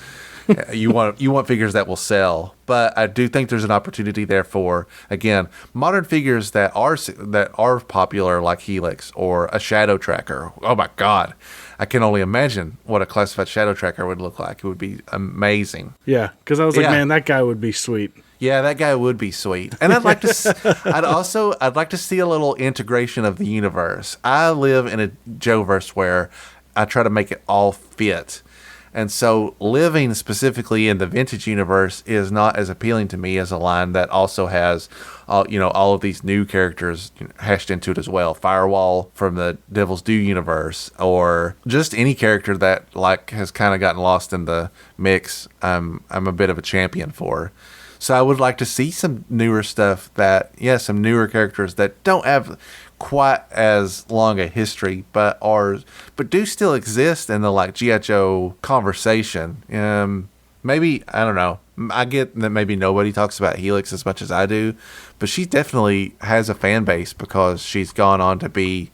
You want figures that will sell, but I do think there's an opportunity there for, again, modern figures that are popular, like Helix or a Shadow Tracker. Oh my God, I can only imagine what a classified Shadow Tracker would look like. It would be amazing. Yeah, because I was like, man, that guy would be sweet. Yeah, that guy would be sweet, and I'd like to. I'd like to see a little integration of the universe. I live in a Joe-verse where I try to make it all fit. And so living specifically in the vintage universe is not as appealing to me as a line that also has, all of these new characters hashed into it as well. Firewall from the Devil's Due universe, or just any character that has kind of gotten lost in the mix. I'm a bit of a champion for. So I would like to see some newer stuff some newer characters that don't have quite as long a history, but do still exist in the G.I. Joe conversation. Maybe, I don't know. I get that maybe nobody talks about Helix as much as I do, but she definitely has a fan base because she's gone on to be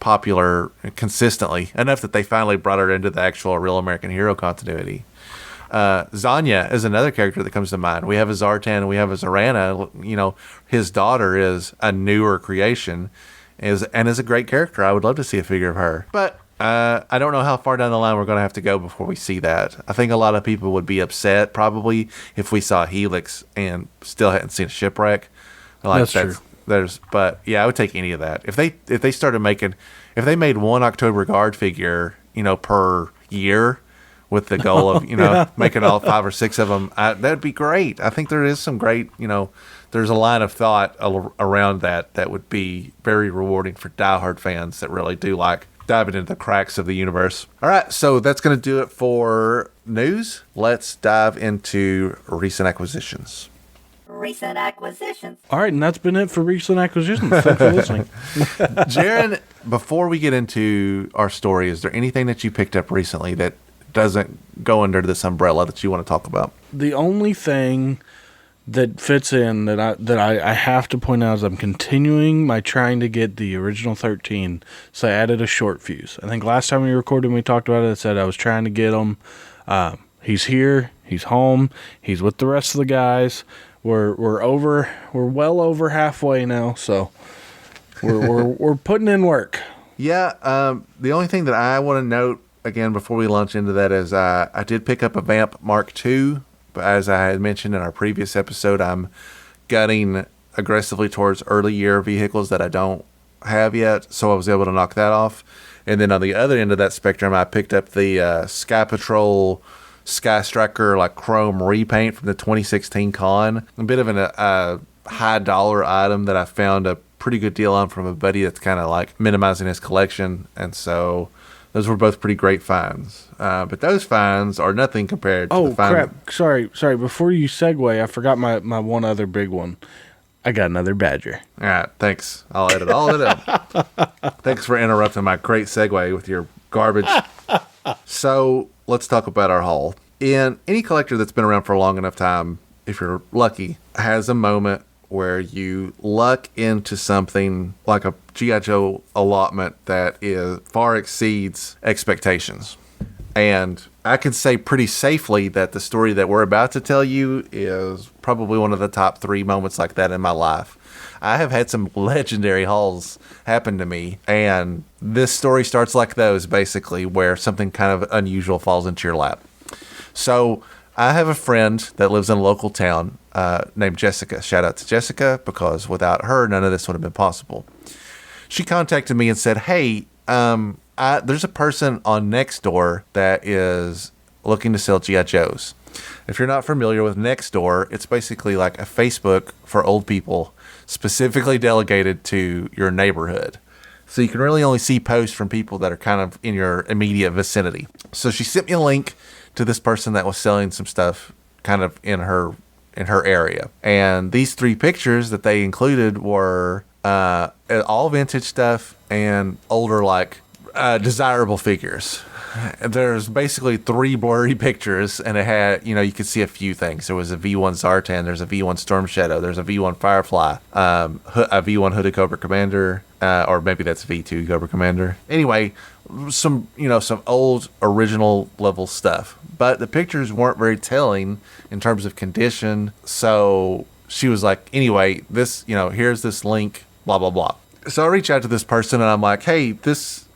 popular consistently enough that they finally brought her into the actual Real American Hero continuity. Zanya is another character that comes to mind. We have a Zartan, we have a Zarana. His daughter is a newer creation, is a great character. I would love to see a figure of her. But I don't know how far down the line we're going to have to go before we see that. I think a lot of people would be upset probably if we saw Helix and still hadn't seen a Shipwreck. That's true. But yeah, I would take any of that. If they made one October Guard figure, per year, with the goal of making all 5 or 6 of them, that'd be great. I think there is some great, there's a line of thought around that would be very rewarding for diehard fans that really do like diving into the cracks of the universe. All right, so that's going to do it for news. Let's dive into recent acquisitions. Recent acquisitions. All right, and that's been it for recent acquisitions. Thanks for listening. Jaren, before we get into our story, is there anything that you picked up recently that doesn't go under this umbrella that you want to talk about? The only thing that fits in that I have to point out is I'm continuing my trying to get the original 13. So I added a short fuse. I think last time we recorded and we talked about it, I said I was trying to get him. He's here. He's home. He's with the rest of the guys. We're well over halfway now, so we're putting in work. Yeah. The only thing that I want to note again before we launch into that is I did pick up a Vamp Mark II, but as I had mentioned in our previous episode, I'm gunning aggressively towards early year vehicles that I don't have yet, so I was able to knock that off. And then on the other end of that spectrum, I picked up the Sky Patrol Sky Striker like chrome repaint from the 2016 con. A bit of a high dollar item that I found a pretty good deal on from a buddy that's kind of like minimizing his collection, and so those were both pretty great finds. But those finds are nothing compared to the find. Crap. Sorry. Before you segue, I forgot my one other big one. I got another Badger. All right, thanks. I'll edit all of it up. Thanks for interrupting my great segue with your garbage. So let's talk about our haul. And any collector that's been around for a long enough time, if you're lucky, has a moment where you luck into something like a G.I. Joe allotment that far exceeds expectations. And I can say pretty safely that the story that we're about to tell you is probably one of the top 3 moments like that in my life. I have had some legendary hauls happen to me, and this story starts like those, basically, where something kind of unusual falls into your lap. So I have a friend that lives in a local town named Jessica. Shout out to Jessica, because without her, none of this would have been possible. She contacted me and said, hey, there's a person on Nextdoor that is looking to sell G.I. Joes. If you're not familiar with Nextdoor, it's basically like a Facebook for old people, specifically delegated to your neighborhood. So you can really only see posts from people that are kind of in your immediate vicinity. So she sent me a link to this person that was selling some stuff kind of in her area. And these 3 pictures that they included were all vintage stuff and older, like, desirable figures. There's basically 3 blurry pictures, and it had, you could see a few things. There was a V1 Zartan, there's a V1 Storm Shadow, there's a V1 Firefly, a V1 Hooded Cobra Commander, or maybe that's V2 Cobra Commander. Anyway, some old original level stuff. But the pictures weren't very telling in terms of condition, so she was like, anyway, this, here's this link, blah, blah, blah. So I reach out to this person, and I'm like, hey,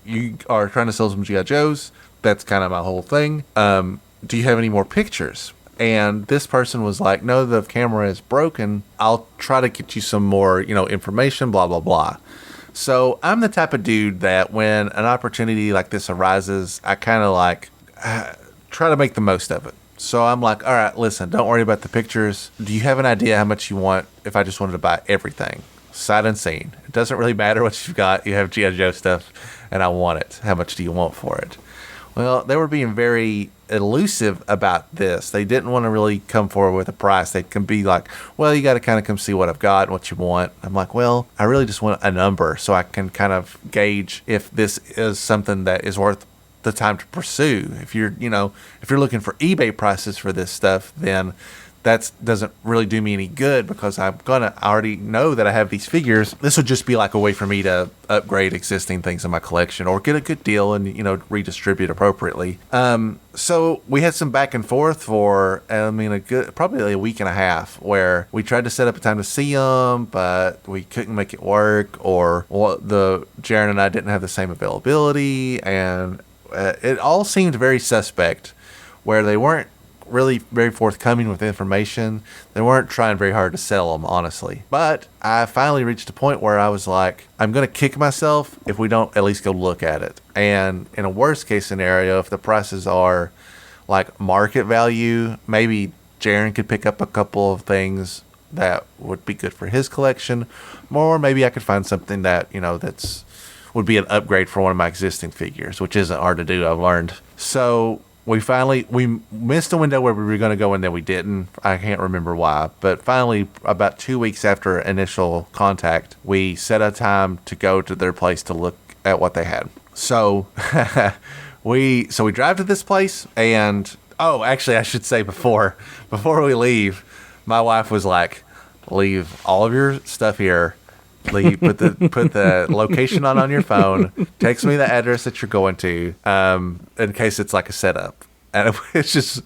you are trying to sell some G.I. Joes. That's kind of my whole thing. Do you have any more pictures? And this person was like, no, the camera is broken. I'll try to get you some more, information, blah, blah, blah. So I'm the type of dude that when an opportunity like this arises, I kind of like try to make the most of it. So I'm like, all right, listen, don't worry about the pictures. Do you have an idea how much you want if I just wanted to buy everything? Sight unseen. It doesn't really matter what you've got. You have G.I. Joe stuff, and I want it. How much do you want for it? Well, they were being very elusive about this. They didn't want to really come forward with a price. They can be like, well, you got to kind of come see what I've got and what you want. I'm like, well, I really just want a number so I can kind of gauge if this is something that is worth the time to pursue. If you're looking for eBay prices for this stuff, then that doesn't really do me any good, because I already know that I have these figures. This would just be like a way for me to upgrade existing things in my collection or get a good deal and, redistribute appropriately. So we had some back and forth for, probably a week and a half, where we tried to set up a time to see them, but we couldn't make it work, or Jaren and I didn't have the same availability, and it all seemed very suspect, where they weren't really very forthcoming with information. They weren't trying very hard to sell them, honestly. But I finally reached a point where I was like, I'm going to kick myself if we don't at least go look at it. And in a worst case scenario, if the prices are like market value, maybe Jaren could pick up a couple of things that would be good for his collection, or maybe I could find something that, would be an upgrade for one of my existing figures, which isn't hard to do, I've learned. So we missed a window where we were going to go, and then we didn't. I can't remember why. But finally, about 2 weeks after initial contact, we set a time to go to their place to look at what they had. So we drive to this place, and actually, I should say before we leave, My wife was like, leave all of your stuff here. Put the location on your phone. Text me the address that you're going to, in case it's like a setup. And which is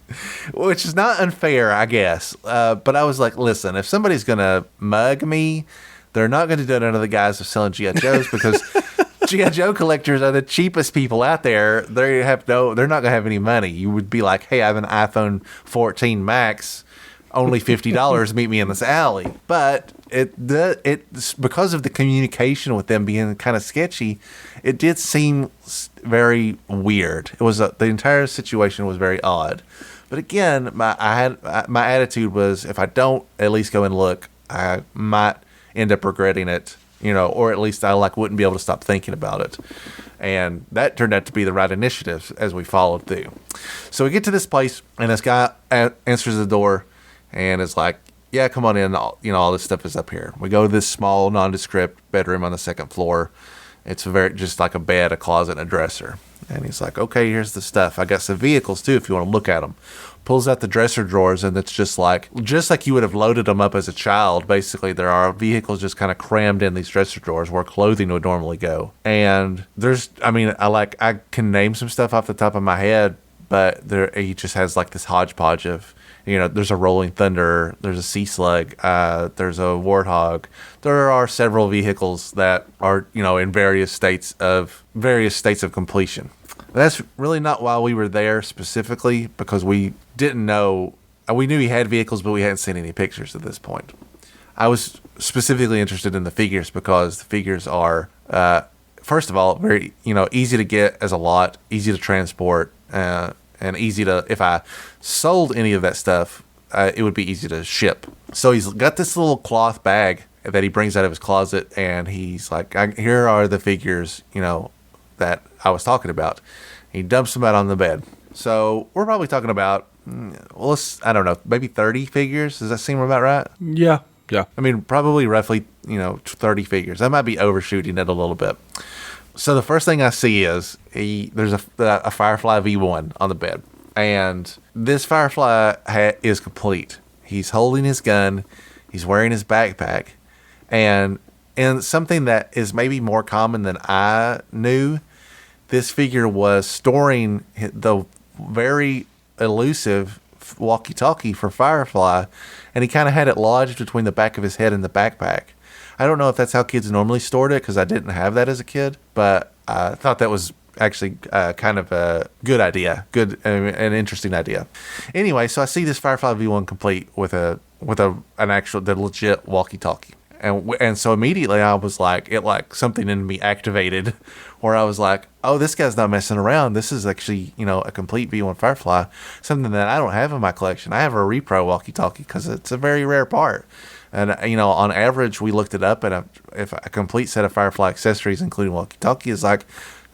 not unfair, I guess. But I was like, listen, if somebody's gonna mug me, they're not going to do it under the guise of selling GI Joes because GI Joe collectors are the cheapest people out there. They're not gonna have any money. You would be like, hey, I have an iPhone 14 Max. Only $50. Meet me in this alley. But it's because of the communication with them being kind of sketchy, it did seem very weird. It was the entire situation was very odd. But again, my attitude was, if I don't at least go and look, I might end up regretting it, or at least I wouldn't be able to stop thinking about it. And that turned out to be the right initiative as we followed through. So we get to this place, and this guy answers the door. And it's like, yeah, come on in. All this stuff is up here. We go to this small, nondescript bedroom on the second floor. It's just like a bed, a closet, and a dresser. And he's like, okay, here's the stuff. I got some vehicles, too, if you want to look at them. Pulls out the dresser drawers, and it's just like you would have loaded them up as a child. Basically, there are vehicles just kind of crammed in these dresser drawers where clothing would normally go. And I can name some stuff off the top of my head, but he just has like this hodgepodge of, there's a Rolling Thunder, there's a Sea Slug, there's a Warthog. There are several vehicles that are, in various states of completion. That's really not why we were there specifically, because we didn't know. We knew he had vehicles, but we hadn't seen any pictures at this point. I was specifically interested in the figures because the figures are, first of all, very, easy to get as a lot, easy to transport, and easy to, if I sold any of that stuff, it would be easy to ship. So he's got this little cloth bag that he brings out of his closet, and he's like, here are the figures, that I was talking about. He dumps them out on the bed. So we're probably talking about, I don't know, maybe 30 figures. Does that seem about right? Yeah. I mean, probably roughly, 30 figures. I might be overshooting it a little bit. So the first thing I see is there's a Firefly V1 on the bed. And this Firefly hat is complete. He's holding his gun. He's wearing his backpack. And something that is maybe more common than I knew, this figure was storing the very elusive walkie-talkie for Firefly. And he kind of had it lodged between the back of his head and the backpack. I don't know if that's how kids normally stored it, because I didn't have that as a kid, but I thought that was actually kind of a good idea, an interesting idea. Anyway, so I see this Firefly V1 complete with an actual, the legit walkie-talkie, and so immediately I was like, something in me activated, where I was like, oh, this guy's not messing around. This is actually a complete V1 Firefly, something that I don't have in my collection. I have a repro walkie-talkie because it's a very rare part. And, on average, we looked it up, and if a complete set of Firefly accessories, including walkie-talkie, is like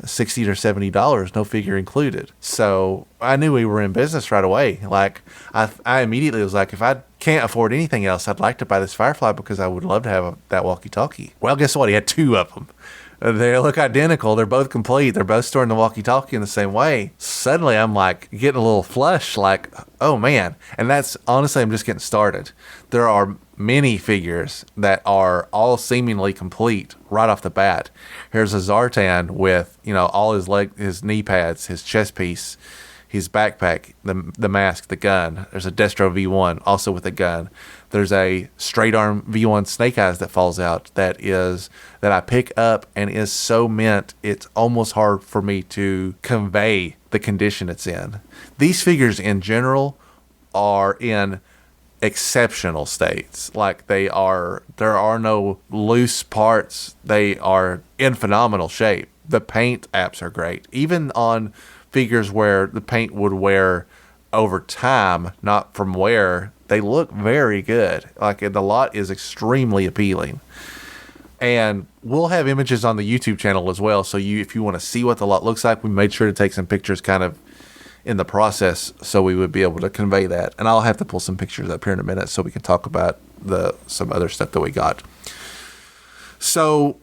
$60 or $70, no figure included. So I knew we were in business right away. Like, I immediately was like, if I can't afford anything else, I'd like to buy this Firefly because I would love to have that walkie-talkie. Well, guess what? He had two of them. They look identical. They're both complete. They're both storing the walkie-talkie in the same way. Suddenly, I'm like getting a little flush, like, oh man. And that's, honestly, I'm just getting started. There are many figures that are all seemingly complete right off the bat. Here's a Zartan with, all his knee pads, his chest piece, his backpack, the mask, the gun. There's a Destro V1 also with a gun. There's a straight arm V1 Snake Eyes that falls out that I pick up and is so mint it's almost hard for me to convey the condition it's in. These figures in general are in exceptional states. Like there are no loose parts. They are in phenomenal shape. The paint apps are great. Even on figures where the paint would wear over time, not from wear, they look very good. Like the lot is extremely appealing. And we'll have images on the YouTube channel as well. So if you want to see what the lot looks like, we made sure to take some pictures kind of in the process so we would be able to convey that. And I'll have to pull some pictures up here in a minute so we can talk about some other stuff that we got. So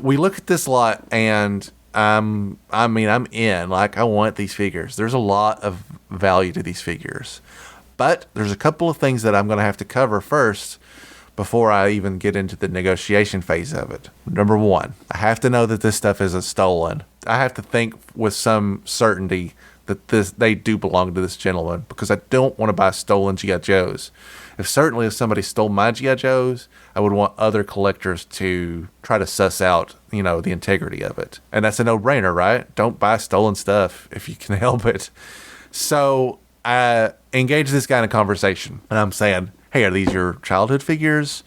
we look at this lot and I'm in. Like, I want these figures. There's a lot of value to these figures. But there's a couple of things that I'm going to have to cover first before I even get into the negotiation phase of it. Number one, I have to know that this stuff isn't stolen. I have to think with some certainty that they do belong to this gentleman, because I don't want to buy stolen G.I. Joes. If somebody stole my G.I. Joes, I would want other collectors to try to suss out, the integrity of it. And that's a no-brainer, right? Don't buy stolen stuff if you can help it. So I engage this guy in a conversation, and I'm saying, hey, are these your childhood figures?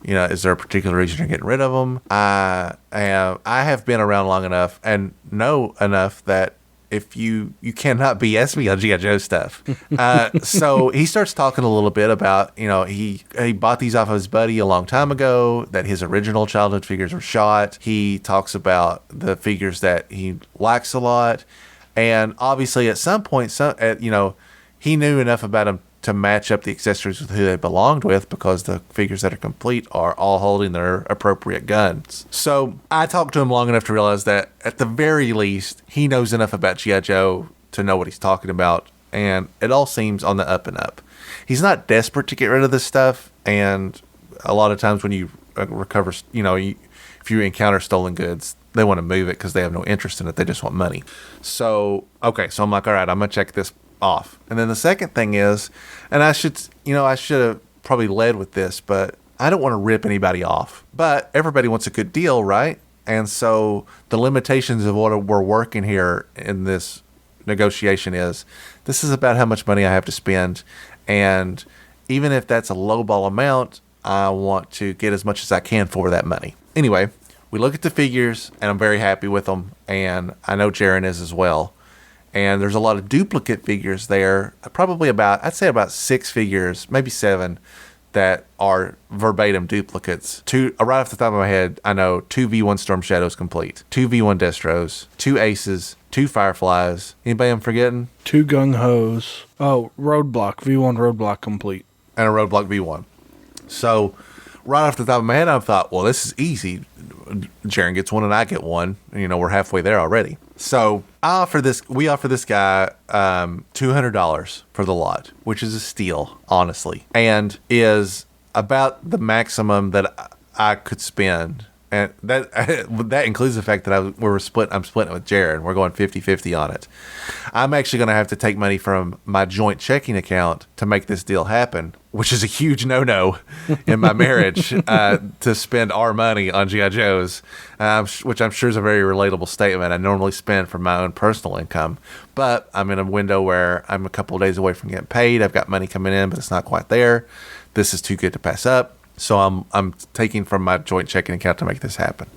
Is there a particular reason you're getting rid of them? I have been around long enough and know enough that if you cannot BS me on G.I. Joe stuff. So he starts talking a little bit about, he bought these off of his buddy a long time ago, that his original childhood figures were shot. He talks about the figures that he likes a lot. And obviously at some point, he knew enough about them to match up the accessories with who they belonged with, because the figures that are complete are all holding their appropriate guns. So I talked to him long enough to realize that at the very least, he knows enough about G.I. Joe to know what he's talking about, and it all seems on the up and up. He's not desperate to get rid of this stuff, and a lot of times when you recover, if you encounter stolen goods, they want to move it because they have no interest in it. They just want money. So I'm like, all right, I'm going to check this off. And then the second thing is, and I should have probably led with this, but I don't want to rip anybody off. But everybody wants a good deal, right? And so the limitations of what we're working here in this negotiation is, this is about how much money I have to spend. And even if that's a lowball amount, I want to get as much as I can for that money. Anyway, we look at the figures, and I'm very happy with them. And I know Jaren is as well. And there's a lot of duplicate figures there, probably I'd say about 6 figures, maybe 7, that are verbatim duplicates. Right off the top of my head, I know 2 V1 Storm Shadows complete, 2 V1 Destros, 2 Aces, 2 Fireflies. Anybody I'm forgetting? 2 Gung Hos. Oh, Roadblock, V1 Roadblock complete. And a Roadblock V1. So right off the top of my head, I thought, well, this is easy. Jaren gets one and I get one. We're halfway there already. So we offer this guy $200 for the lot, which is a steal, honestly, and is about the maximum that I could spend. And that includes the fact that I'm splitting it with Jaren. We're going 50-50 on it. I'm actually going to have to take money from my joint checking account to make this deal happen, which is a huge no-no in my marriage, to spend our money on G.I. Joes, which I'm sure is a very relatable statement. I normally spend from my own personal income, but I'm in a window where I'm a couple of days away from getting paid. I've got money coming in, but it's not quite there. This is too good to pass up. So I'm taking from my joint checking account to make this happen.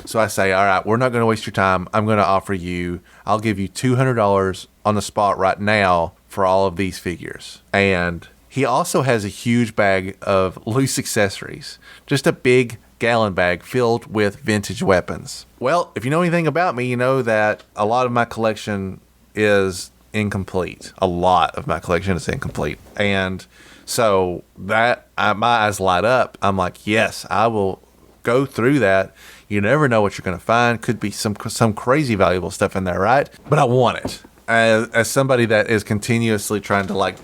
So I say, all right, we're not going to waste your time. I'll give you $200 on the spot right now for all of these figures. And he also has a huge bag of loose accessories, just a big gallon bag filled with vintage weapons. Well, if you know anything about me, you know that a lot of my collection is incomplete. A lot of my collection is incomplete. And so my eyes light up. I'm like, yes, I will go through that. You never know what you're going to find. Could be some crazy valuable stuff in there, right? But I want it. As somebody that is continuously trying to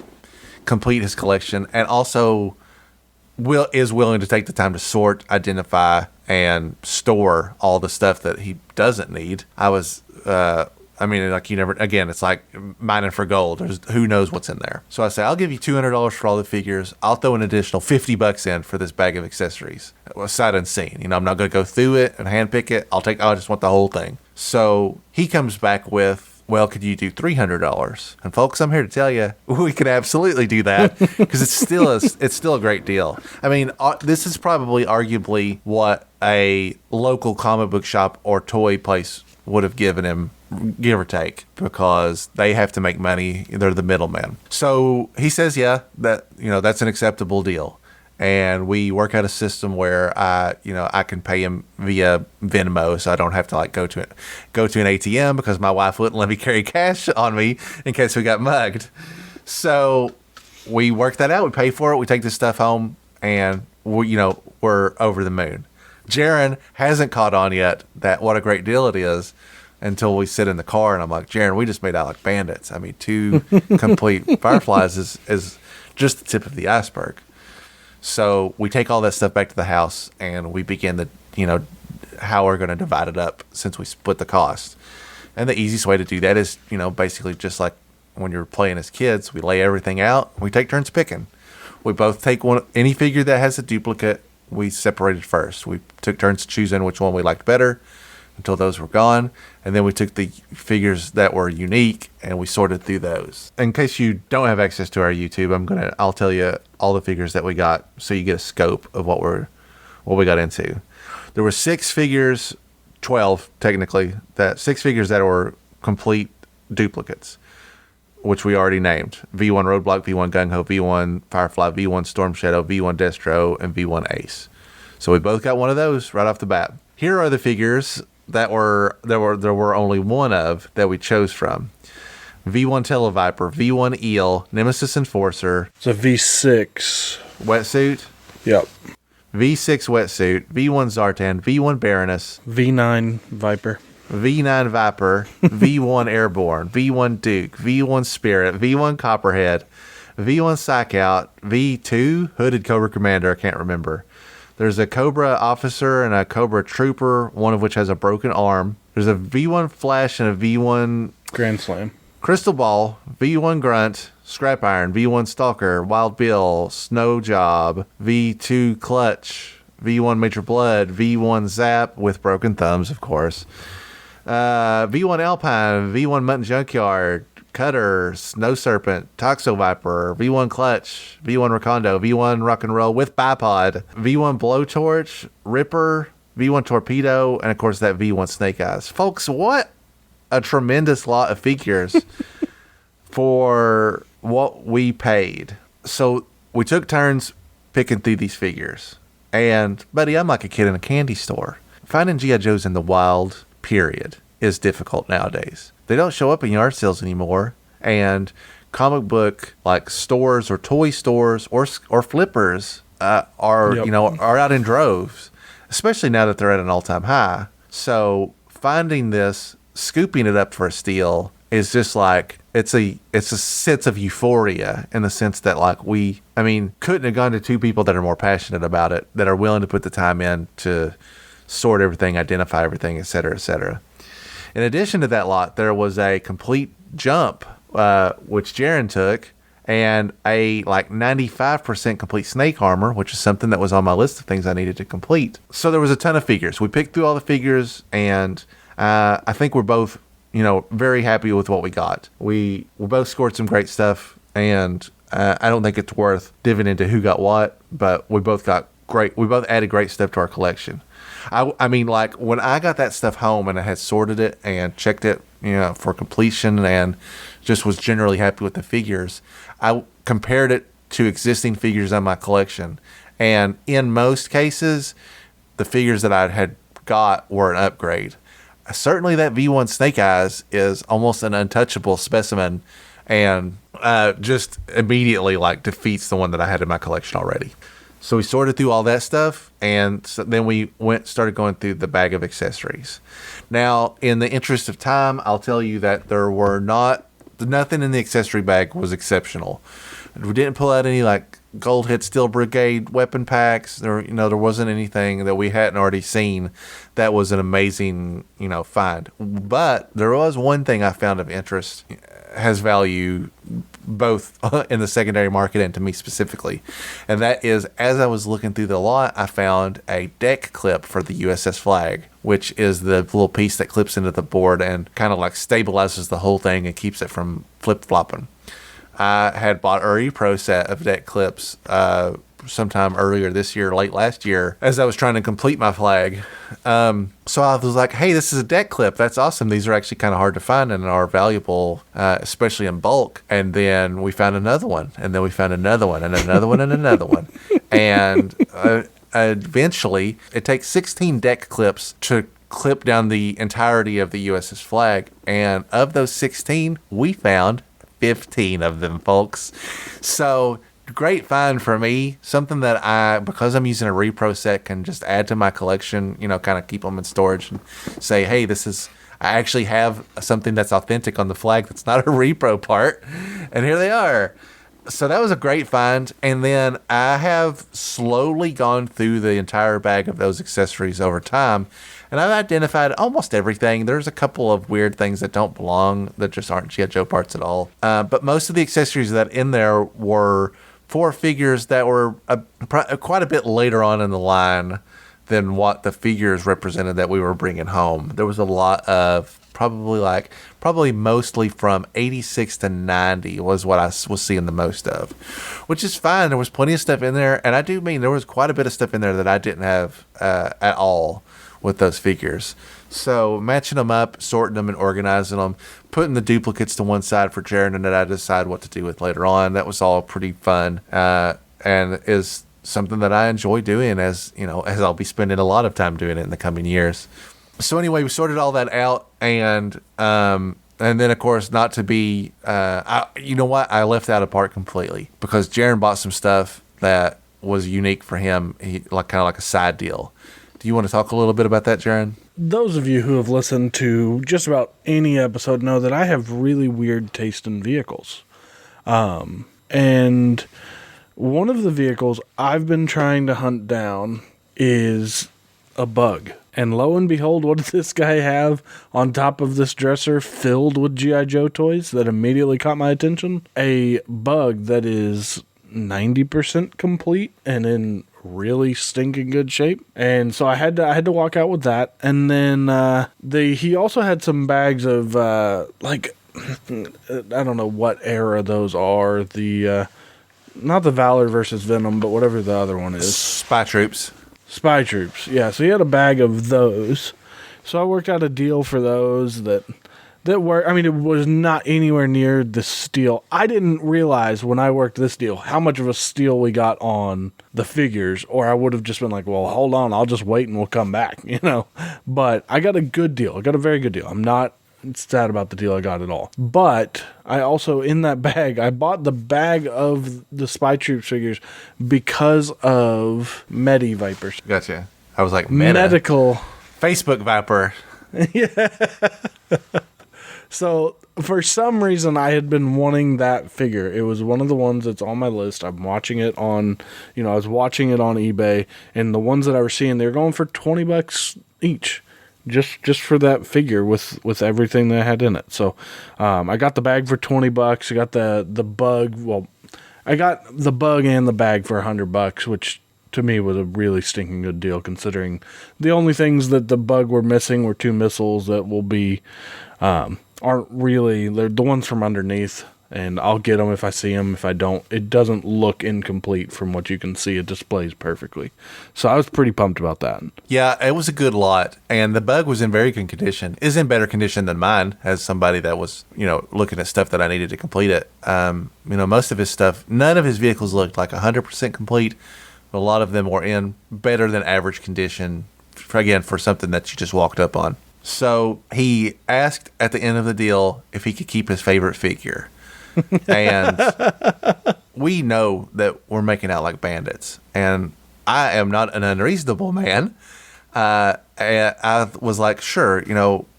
complete his collection, and also is willing to take the time to sort, identify, and store all the stuff that he doesn't need. It's like mining for gold. Who knows what's in there. So I say, I'll give you $200 for all the figures. I'll throw an additional $50 in for this bag of accessories. Sight unseen. I'm not going to go through it and handpick it. I just want the whole thing. So he comes back with, well, could you do $300? And folks, I'm here to tell you, we could absolutely do that, because it's still a great deal. I mean, this is probably arguably what a local comic book shop or toy place would have given him, give or take, because they have to make money. They're the middleman. So he says, yeah, that's an acceptable deal. And we work out a system where I can pay him via Venmo, so I don't have to go to an ATM, because my wife wouldn't let me carry cash on me in case we got mugged. So we work that out. We pay for it. We take this stuff home, and we're over the moon. Jaren hasn't caught on yet that what a great deal it is, until we sit in the car and I'm like, Jaren, we just made out like bandits. I mean, 2 complete Fireflies is just the tip of the iceberg. So we take all that stuff back to the house and we begin the, how we're going to divide it up since we split the cost. And the easiest way to do that is, basically just like when you're playing as kids, we lay everything out. We take turns picking. We both take any figure that has a duplicate. We separated first. We took turns choosing which one we liked better until those were gone. And then we took the figures that were unique and we sorted through those. In case you don't have access to our YouTube, I'll tell you all the figures that we got so you get a scope of what we got into. There were 6 figures, 12 technically, 6 figures that were complete duplicates, which we already named. V1 Roadblock, V1 Gung-Ho, V1 Firefly, V1 Storm Shadow, V1 Destro, and V1 Ace. So we both got one of those right off the bat. Here are the figures that there were only one of that we chose from. V1 Televiper, V1 Eel, Nemesis Enforcer. It's a V6 Wetsuit. Yep. V6 Wetsuit, V1 Zartan, V1 Baroness. V9 Viper. V9 Viper, V1 Airborne, V1 Duke, V1 Spirit, V1 Copperhead, V1 Psych Out, V2 Hooded Cobra Commander, I can't remember. There's a Cobra Officer and a Cobra Trooper, one of which has a broken arm. There's a V1 Flash and a V1 Grand Slam. Crystal Ball, V1 Grunt, Scrap Iron, V1 Stalker, Wild Bill, Snow Job, V2 Clutch, V1 Major Blood, V1 Zap with broken thumbs, of course. V1 Alpine, V1 Mutton Junkyard, Cutter, Snow Serpent, Toxo Viper, V1 Clutch, V1 Recondo, V1 Rock and Roll with Bipod, V1 Blowtorch, Ripper, V1 Torpedo, and of course that V1 Snake Eyes. Folks, what a tremendous lot of figures for what we paid. So we took turns picking through these figures. And, buddy, I'm like a kid in a candy store. Finding G.I. Joes in the wild, period, is difficult nowadays. They don't show up in yard sales anymore, and comic book like stores or toy stores or flippers are out in droves, especially now that they're at an all-time high. So finding this, scooping it up for a steal is just like it's a sense of euphoria in the sense that couldn't have gone to 2 people that are more passionate about it, that are willing to put the time in to sort everything, identify everything, etc., etc. In addition to that lot, there was a complete jump, which Jaren took, and a 95% complete snake armor, which is something that was on my list of things I needed to complete. So there was a ton of figures. We picked through all the figures, and I think we're both, very happy with what we got. We both scored some great stuff, and I don't think it's worth diving into who got what, but we both added great stuff to our collection. I mean, when I got that stuff home and I had sorted it and checked it, for completion and just was generally happy with the figures, I compared it to existing figures in my collection. And in most cases, the figures that I had got were an upgrade. Certainly that V1 Snake Eyes is almost an untouchable specimen and just immediately defeats the one that I had in my collection already. So we sorted through all that stuff, and then we started going through the bag of accessories. Now, in the interest of time, I'll tell you that there were nothing in the accessory bag was exceptional. We didn't pull out any Gold Hit Steel Brigade weapon packs. There wasn't anything that we hadn't already seen that was an amazing, find. But there was one thing I found of interest, has value both in the secondary market and to me specifically. And that is, as I was looking through the lot, I found a deck clip for the USS Flag, which is the little piece that clips into the board and kind of stabilizes the whole thing and keeps it from flip-flopping. I had bought a repro set of deck clips sometime earlier this year, late last year, as I was trying to complete my flag. So I was like, hey, this is a deck clip. That's awesome. These are actually kind of hard to find and are valuable, especially in bulk. And then we found another one, and then we found another one, and another one, and another one. And eventually, it takes 16 deck clips to clip down the entirety of the USS Flag. And of those 16, we found 15 of them, folks. So great find for me. Something that because I'm using a repro set, can just add to my collection, kind of keep them in storage and say, hey, I actually have something that's authentic on the flag that's not a repro part. And here they are. So that was a great find. And then I have slowly gone through the entire bag of those accessories over time. And I've identified almost everything. There's a couple of weird things that don't belong, that just aren't G.I. Joe parts at all. But most of the accessories that in there were for figures that were quite a bit later on in the line than what the figures represented that we were bringing home. There was a lot of probably mostly from 86 to 90 was what I was seeing the most of, which is fine. There was plenty of stuff in there, and I do mean there was quite a bit of stuff in there that I didn't have at all with those figures. So matching them up, sorting them and organizing them, putting the duplicates to one side for Jaren and that I decide what to do with later on. That was all pretty fun, and is something that I enjoy doing, as I'll be spending a lot of time doing it in the coming years. So anyway, we sorted all that out, and then of course, not to be, you know what? I left out a part completely because Jaren bought some stuff that was unique for him, kind of like a side deal. Do you want to talk a little bit about that, Jaren? Those of you who have listened to just about any episode know that I have really weird taste in vehicles. And one of the vehicles I've been trying to hunt down is a bug. And lo and behold, what does this guy have on top of this dresser filled with G.I. Joe toys that immediately caught my attention? A bug that is 90% complete and in really stinking good shape. And so I had to walk out with that. And then he also had some bags of I don't know what era those are. The not the Valor versus Venom, but whatever the other one is. Spy Troops. Yeah, so he had a bag of those. So I worked out a deal for those that were, I mean, it was not anywhere near the steal. I didn't realize when I worked this deal how much of a steal we got on the figures, or I would have just been like, well, hold on, I'll just wait and we'll come back, But I got a good deal. I got a very good deal. I'm not sad about the deal I got at all. But I also, in that bag, I bought the bag of the Spy Troops figures because of Medi Vipers. Gotcha. I was like, Medical. Facebook Viper. So, for some reason, I had been wanting that figure. It was one of the ones that's on my list. I'm watching it on, I was watching it on eBay, and the ones that I was seeing, they were going for $20 each. Just for that figure with everything that I had in it. So I got the bag for $20. I got the bug. Well, I got the bug and the bag for $100, which to me was a really stinking good deal, considering the only things that the bug were missing were 2 missiles that will be aren't really, they're the ones from underneath. And I'll get them if I see them. If I don't, it doesn't look incomplete from what you can see. It displays perfectly. So I was pretty pumped about that. Yeah, it was a good lot. And the bug was in very good condition. Is in better condition than mine, as somebody that was, looking at stuff that I needed to complete it. Most of his stuff, none of his vehicles looked like 100% complete. But a lot of them were in better than average condition, for something that you just walked up on. So he asked at the end of the deal if he could keep his favorite figure. And we know that we're making out like bandits, and I am not an unreasonable man. I was like, sure,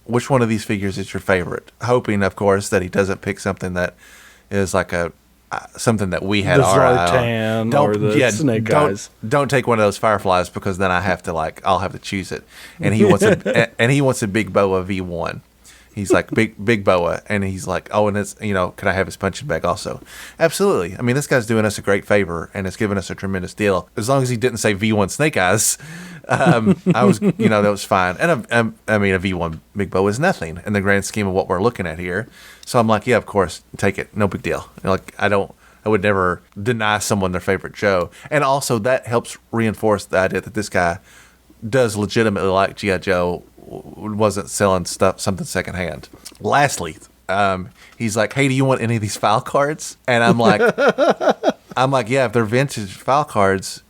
which one of these figures is your favorite? Hoping, of course, that he doesn't pick something that is like something that we had our eye on. Or the Snake Eyes. Don't take one of those Fireflies, because then I'll have to choose it. And he wants a Big Boa V1. He's like, big boa, and he's like, oh, and it's, could I have his punching bag also? Absolutely. I mean, this guy's doing us a great favor, and it's given us a tremendous deal. As long as he didn't say V1 Snake Eyes, I was, that was fine. And a V1 big boa is nothing in the grand scheme of what we're looking at here. So I'm like, yeah, of course, take it, no big deal. I would never deny someone their favorite Joe, and also that helps reinforce the idea that this guy does legitimately like G.I. Joe. Wasn't selling something secondhand. Lastly, he's like, hey, do you want any of these file cards? And I'm like, yeah, if they're vintage file cards,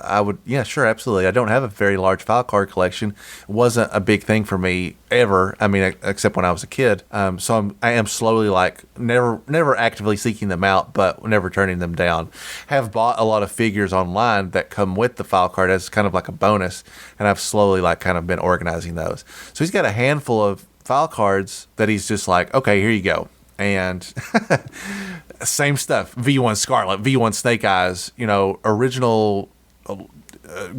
I would, yeah, sure, absolutely. I don't have a very large file card collection. It wasn't a big thing for me ever. I mean, except when I was a kid. So I am slowly, never actively seeking them out, but never turning them down. Have bought a lot of figures online that come with the file card as kind of like a bonus, and I've slowly kind of been organizing those. So he's got a handful of file cards that he's just like, okay, here you go. And Same stuff. V1 Scarlet, V1 Snake Eyes, original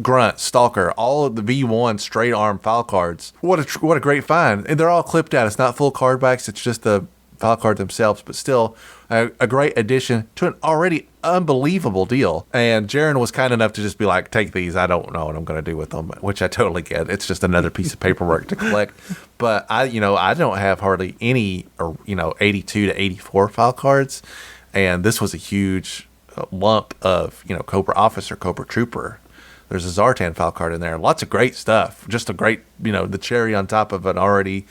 Grunt, Stalker, all of the V1 straight arm file cards. What a great find. And they're all clipped out. It's not full card backs. It's just the file card themselves, but still a great addition to an already unbelievable deal. And Jaren was kind enough to just be like, take these. I don't know what I'm going to do with them, which I totally get. It's just another piece of paperwork to collect. But I don't have hardly any, 82 to 84 file cards. And this was a huge lump of, Cobra Officer, Cobra Trooper. There's a Zartan file card in there. Lots of great stuff. Just a great, the cherry on top of an already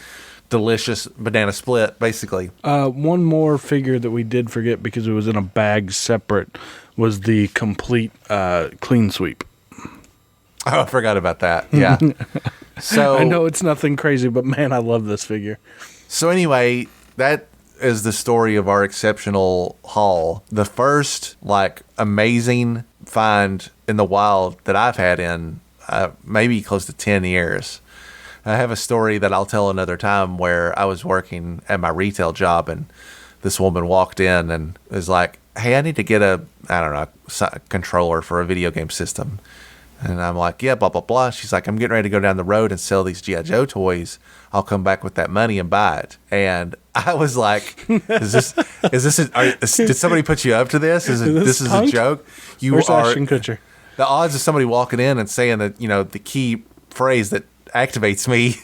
delicious banana split, basically. One more figure that we did forget because it was in a bag separate was the complete clean sweep. Oh, I forgot about that. Yeah. So I know it's nothing crazy, but man, I love this figure. So anyway, that is the story of our exceptional haul. The first amazing find in the wild that I've had in maybe close to 10 years. I have a story that I'll tell another time where I was working at my retail job and this woman walked in and was like, hey, I need to get a controller for a video game system. And I'm like, yeah, blah, blah, blah. She's like, I'm getting ready to go down the road and sell these G.I. Joe toys. I'll come back with that money and buy it. And I was like, did somebody put you up to this? This is a joke? Where's Ashton Kutcher? The odds of somebody walking in and saying that, the key phrase that activates me.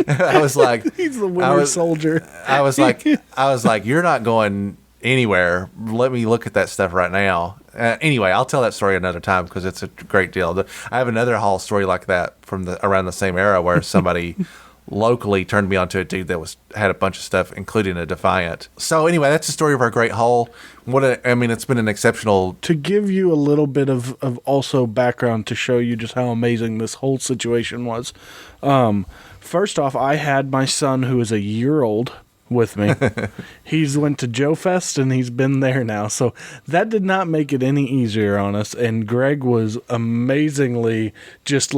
I was like, he's the winter soldier. I was like, you're not going anywhere. Let me look at that stuff right now. Anyway, I'll tell that story another time because it's a great deal. I have another haul story like that from around the same era where somebody locally turned me onto a dude that had a bunch of stuff, including a Defiant. So anyway, that's the story of our great haul. It's been an exceptional. To give you a little bit of also background to show you just how amazing this whole situation was. First off, I had my son, who is a year old, with me. He's went to Joe Fest and he's been there now. So that did not make it any easier on us. And Greg was amazingly just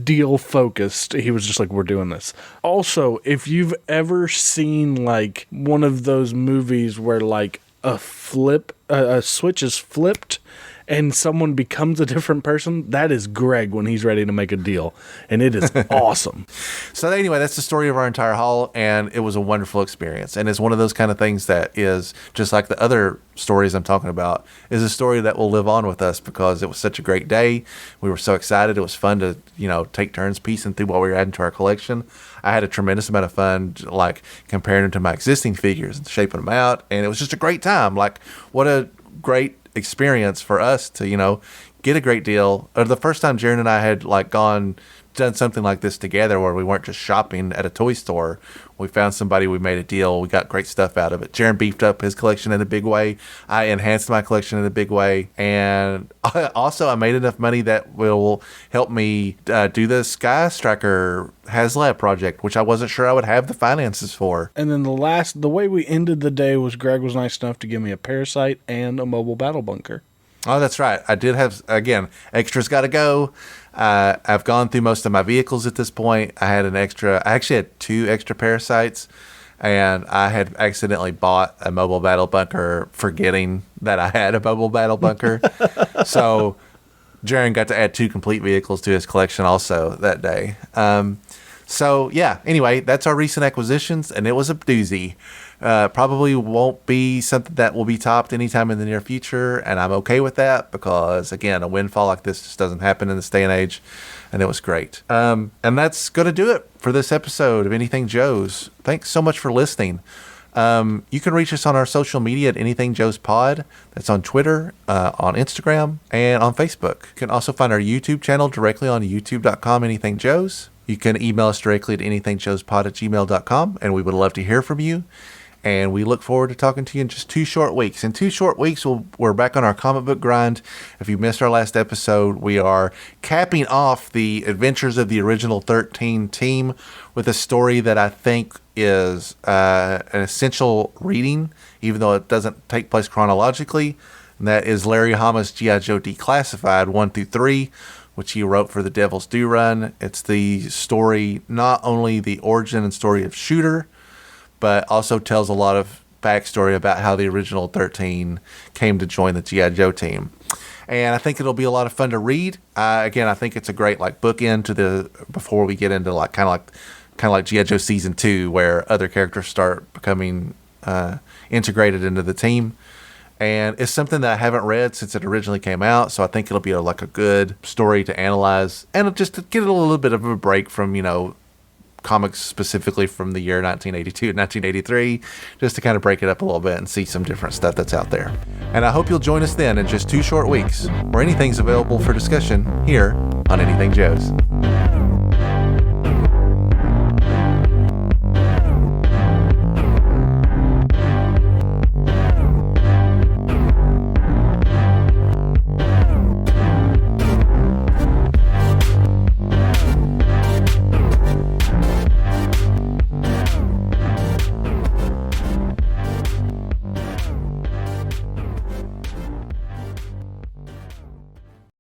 deal focused. He was just like, we're doing this. Also, if you've ever seen one of those movies where a switch is flipped and someone becomes a different person, that is Greg when he's ready to make a deal. And it is awesome. So anyway, that's the story of our entire haul, and it was a wonderful experience. And it's one of those kind of things that is, just like the other stories I'm talking about, is a story that will live on with us because it was such a great day. We were so excited. It was fun to, take turns piecing through what we were adding to our collection. I had a tremendous amount of fun, comparing them to my existing figures and shaping them out. And it was just a great time. What a great experience for us to, get a great deal. The first time Jaren and I had done something like this together where we weren't just shopping at a toy store. We found somebody, we made a deal, we got great stuff out of it. Jaren beefed up his collection in a big way. I enhanced my collection in a big way. And also I made enough money that will help me do the Sky Striker HasLab project, which I wasn't sure I would have the finances for. And then the way we ended the day was Greg was nice enough to give me a Parasite and a mobile battle bunker. Oh, that's right. I did have, again, extras got to go. I've gone through most of my vehicles at this point. I actually had 2 extra Parasites, and I had accidentally bought a mobile battle bunker forgetting that I had a mobile battle bunker. So Jaren got to add 2 complete vehicles to his collection also that day. So yeah, anyway, that's our recent acquisitions, and it was a doozy. Probably won't be something that will be topped anytime in the near future, and I'm okay with that because, again, a windfall like this just doesn't happen in this day and age, and it was great. And that's going to do it for this episode of Anything Joe's. Thanks so much for listening. You can reach us on our social media at Anything Joe's Pod. That's on Twitter, on Instagram, and on Facebook. You can also find our YouTube channel directly on youtube.com, Anything Joe's. You can email us directly at anythingjoespod@gmail.com, and we would love to hear from you. And we look forward to talking to you in just 2 short weeks. In 2 short weeks, we're back on our comic book grind. If you missed our last episode, we are capping off the adventures of the original 13 team with a story that I think is an essential reading, even though it doesn't take place chronologically. And that is Larry Hama's G.I. Joe Declassified 1 through 3, which he wrote for the Devil's Due Run. It's the story, not only the origin and story of Shooter, but also tells a lot of backstory about how the original 13 came to join the G.I. Joe team. And I think it'll be a lot of fun to read. Again, I think it's a great like bookend to the before we get into like kind of like G.I. Joe season 2, where other characters start becoming integrated into the team. And it's something that I haven't read since it originally came out, so I think it'll be like a good story to analyze and just to get a little bit of a break from, you know, comics specifically from the year 1982 and 1983, just to kind of break it up a little bit and see some different stuff that's out there. And I hope you'll join us then in just 2 short weeks, where anything's available for discussion here on Anything Joe's.